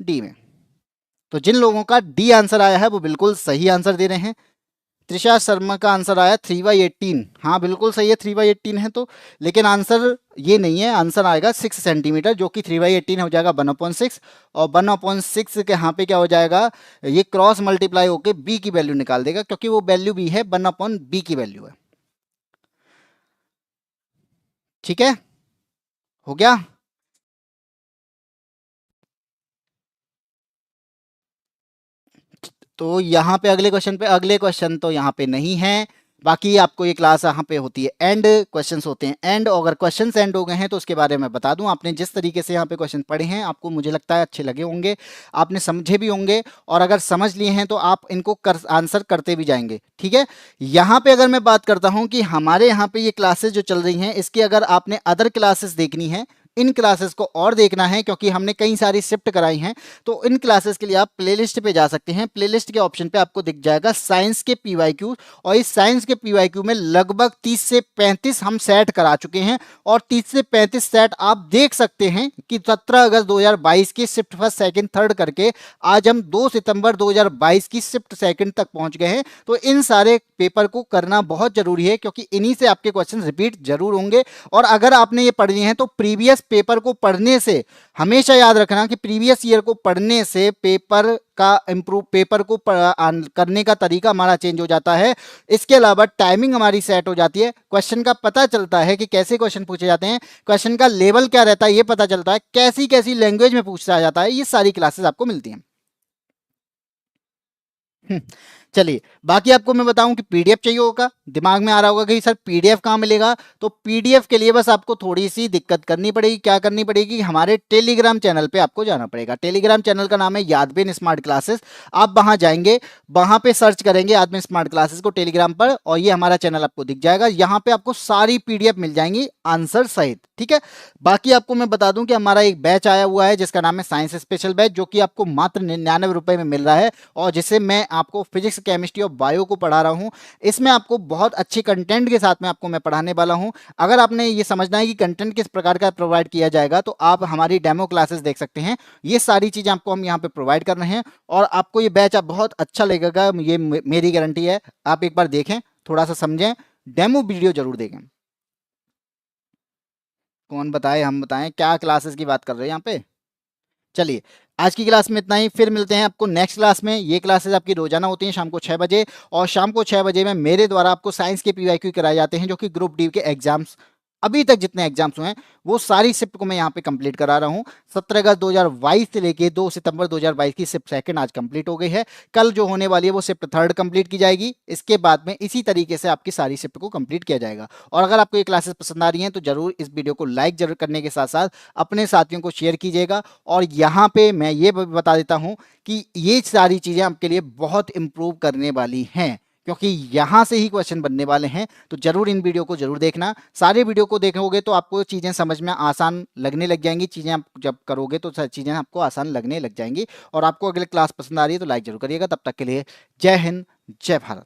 डी में। तो जिन लोगों का डी आंसर आया है वो बिल्कुल सही आंसर दे रहे हैं। त्रिषा शर्मा का आंसर आया 3/18, हाँ बिल्कुल सही है 3/18 है, तो लेकिन आंसर ये नहीं है, आंसर आएगा 6 सेंटीमीटर, जो कि 3/18 हो जाएगा 1/6, और 1/6 के यहाँ पे क्या हो जाएगा, ये क्रॉस मल्टीप्लाई होके b की वैल्यू निकाल देगा, क्योंकि वो वैल्यू भी है 1/b की वैल्यू है। ठीक है, हो गया। तो यहाँ पे अगले क्वेश्चन तो यहाँ पे नहीं है। बाकी आपको ये क्लास यहाँ पे होती है एंड, क्वेश्चंस होते हैं एंड, और अगर क्वेश्चंस एंड हो गए हैं तो उसके बारे में बता दूं, आपने जिस तरीके से यहाँ पे क्वेश्चन पढ़े हैं आपको मुझे लगता है अच्छे लगे होंगे, आपने समझे भी होंगे, और अगर समझ लिए हैं तो आप इनको आंसर करते भी जाएंगे। ठीक है, यहाँ पे अगर मैं बात करता हूँ कि हमारे यहाँ पे ये क्लासेस जो चल रही हैं, इसकी अगर आपने अदर क्लासेस देखनी है, इन क्लासेस को और देखना है, क्योंकि हमने कई सारी शिफ्ट कराई हैं, तो इन क्लासेस के लिए आप प्लेलिस्ट पे जा सकते हैं। प्लेलिस्ट के ऑप्शन पे आपको दिख जाएगा साइंस के पीवाईक्यू, और इस साइंस के पीवाईक्यू में लगभग 30 से 35 हम सेट करा चुके हैं, और 30 से 35 सेट आप देख सकते हैं कि 17 अगस्त 2022 की शिफ्ट फर्स्ट सेकंड थर्ड करके आज हम 2 सितंबर 2022 की शिफ्ट सेकंड तक पहुंच गए हैं। तो इन सारे पेपर को करना बहुत जरूरी है, क्योंकि इन्हीं से आपके क्वेश्चन रिपीट जरूर होंगे। और अगर आपने ये पढ़नी है तो प्रीवियस पेपर को पढ़ने से, हमेशा याद रखना कि प्रीवियस ईयर को पढ़ने से पेपर का इंप्रूव, पेपर को करने का तरीका हमारा चेंज हो जाता है। इसके अलावा टाइमिंग हमारी सेट हो जाती है, क्वेश्चन का पता चलता है कि कैसे क्वेश्चन पूछे जाते हैं, क्वेश्चन का लेवल क्या रहता है ये पता चलता है, कैसी कैसी लैंग्वेज में पूछा जाता है, ये सारी क्लासेस आपको मिलती हैं। चलिए, बाकी आपको मैं बताऊं कि पीडीएफ चाहिए होगा, दिमाग में आ रहा होगा कि सर पीडीएफ कहाँ मिलेगा, तो पीडीएफ के लिए बस आपको थोड़ी सी दिक्कत करनी पड़ेगी। क्या करनी पड़ेगी, हमारे टेलीग्राम चैनल पे आपको जाना पड़ेगा। टेलीग्राम चैनल का नाम है यादबीन स्मार्ट क्लासेस। आप वहां जाएंगे, वहां पे सर्च करेंगे यादबीन स्मार्ट क्लासेस को टेलीग्राम पर, और ये हमारा चैनल आपको दिख जाएगा। यहाँ पे आपको सारी पीडीएफ मिल जाएंगी आंसर सहित। ठीक है, बाकी आपको मैं बता दूं कि हमारा एक बैच आया हुआ है जिसका नाम है साइंस स्पेशल बैच, जो कि आपको मात्र 99 रुपए में मिल रहा है, और जिसे मैं आपको फिजिक्स, केमिस्ट्री और बायो को पढ़ा रहा हूं। इसमें आपको बहुत अच्छे कंटेंट के साथ में आपको मैं पढ़ाने वाला हूं। अगर आपने ये समझना है कि कंटेंट किस प्रकार का प्रोवाइड किया जाएगा, तो आप हमारी डेमो क्लासेस देख सकते हैं। ये सारी चीजें आपको हम यहाँ पे प्रोवाइड कर रहे हैं, और आपको ये बैच आप बहुत अच्छा लगेगा, ये मेरी गारंटी है। आप एक बार देखें, थोड़ा सा समझें, डेमो वीडियो जरूर देखें। कौन बताए, हम बताएं क्या क्लासेस की बात कर रहे हैं यहाँ पे। चलिए, आज की क्लास में इतना ही, फिर मिलते हैं आपको नेक्स्ट क्लास में। ये क्लासेस आपकी रोजाना होती हैं शाम को 6 बजे, और शाम को 6 बजे में मेरे द्वारा आपको साइंस के पीवाईक्यू कराए जाते हैं, जो कि ग्रुप डी के एग्जाम्स, अभी तक जितने एग्जाम्स हुए हैं वो सारी शिफ्ट को मैं यहाँ पे कंप्लीट करा रहा हूँ। 17 अगस्त 2022 से लेके 2 सितंबर 2022 की शिफ्ट सेकंड आज कंप्लीट हो गई है। कल जो होने वाली है वो शिफ्ट थर्ड कंप्लीट की जाएगी। इसके बाद में इसी तरीके से आपकी सारी शिफ्ट को कंप्लीट किया जाएगा। और अगर आपको ये क्लासेस पसंद आ रही हैं तो जरूर इस वीडियो को लाइक जरूर करने के साथ साथ अपने साथियों को शेयर कीजिएगा। और यहाँ पे मैं ये बता देता हूँ कि ये सारी चीज़ें आपके लिए बहुत इंप्रूव करने वाली हैं, क्योंकि यहां से ही क्वेश्चन बनने वाले हैं। तो जरूर इन वीडियो को जरूर देखना। सारे वीडियो को देखोगे तो आपको चीज़ें समझ में आसान लगने लग जाएंगी। चीज़ें आप जब करोगे तो चीज़ें आपको आसान लगने लग जाएंगी। और आपको अगले क्लास पसंद आ रही है तो लाइक जरूर करिएगा। तब तक के लिए जय हिंद, जय भारत।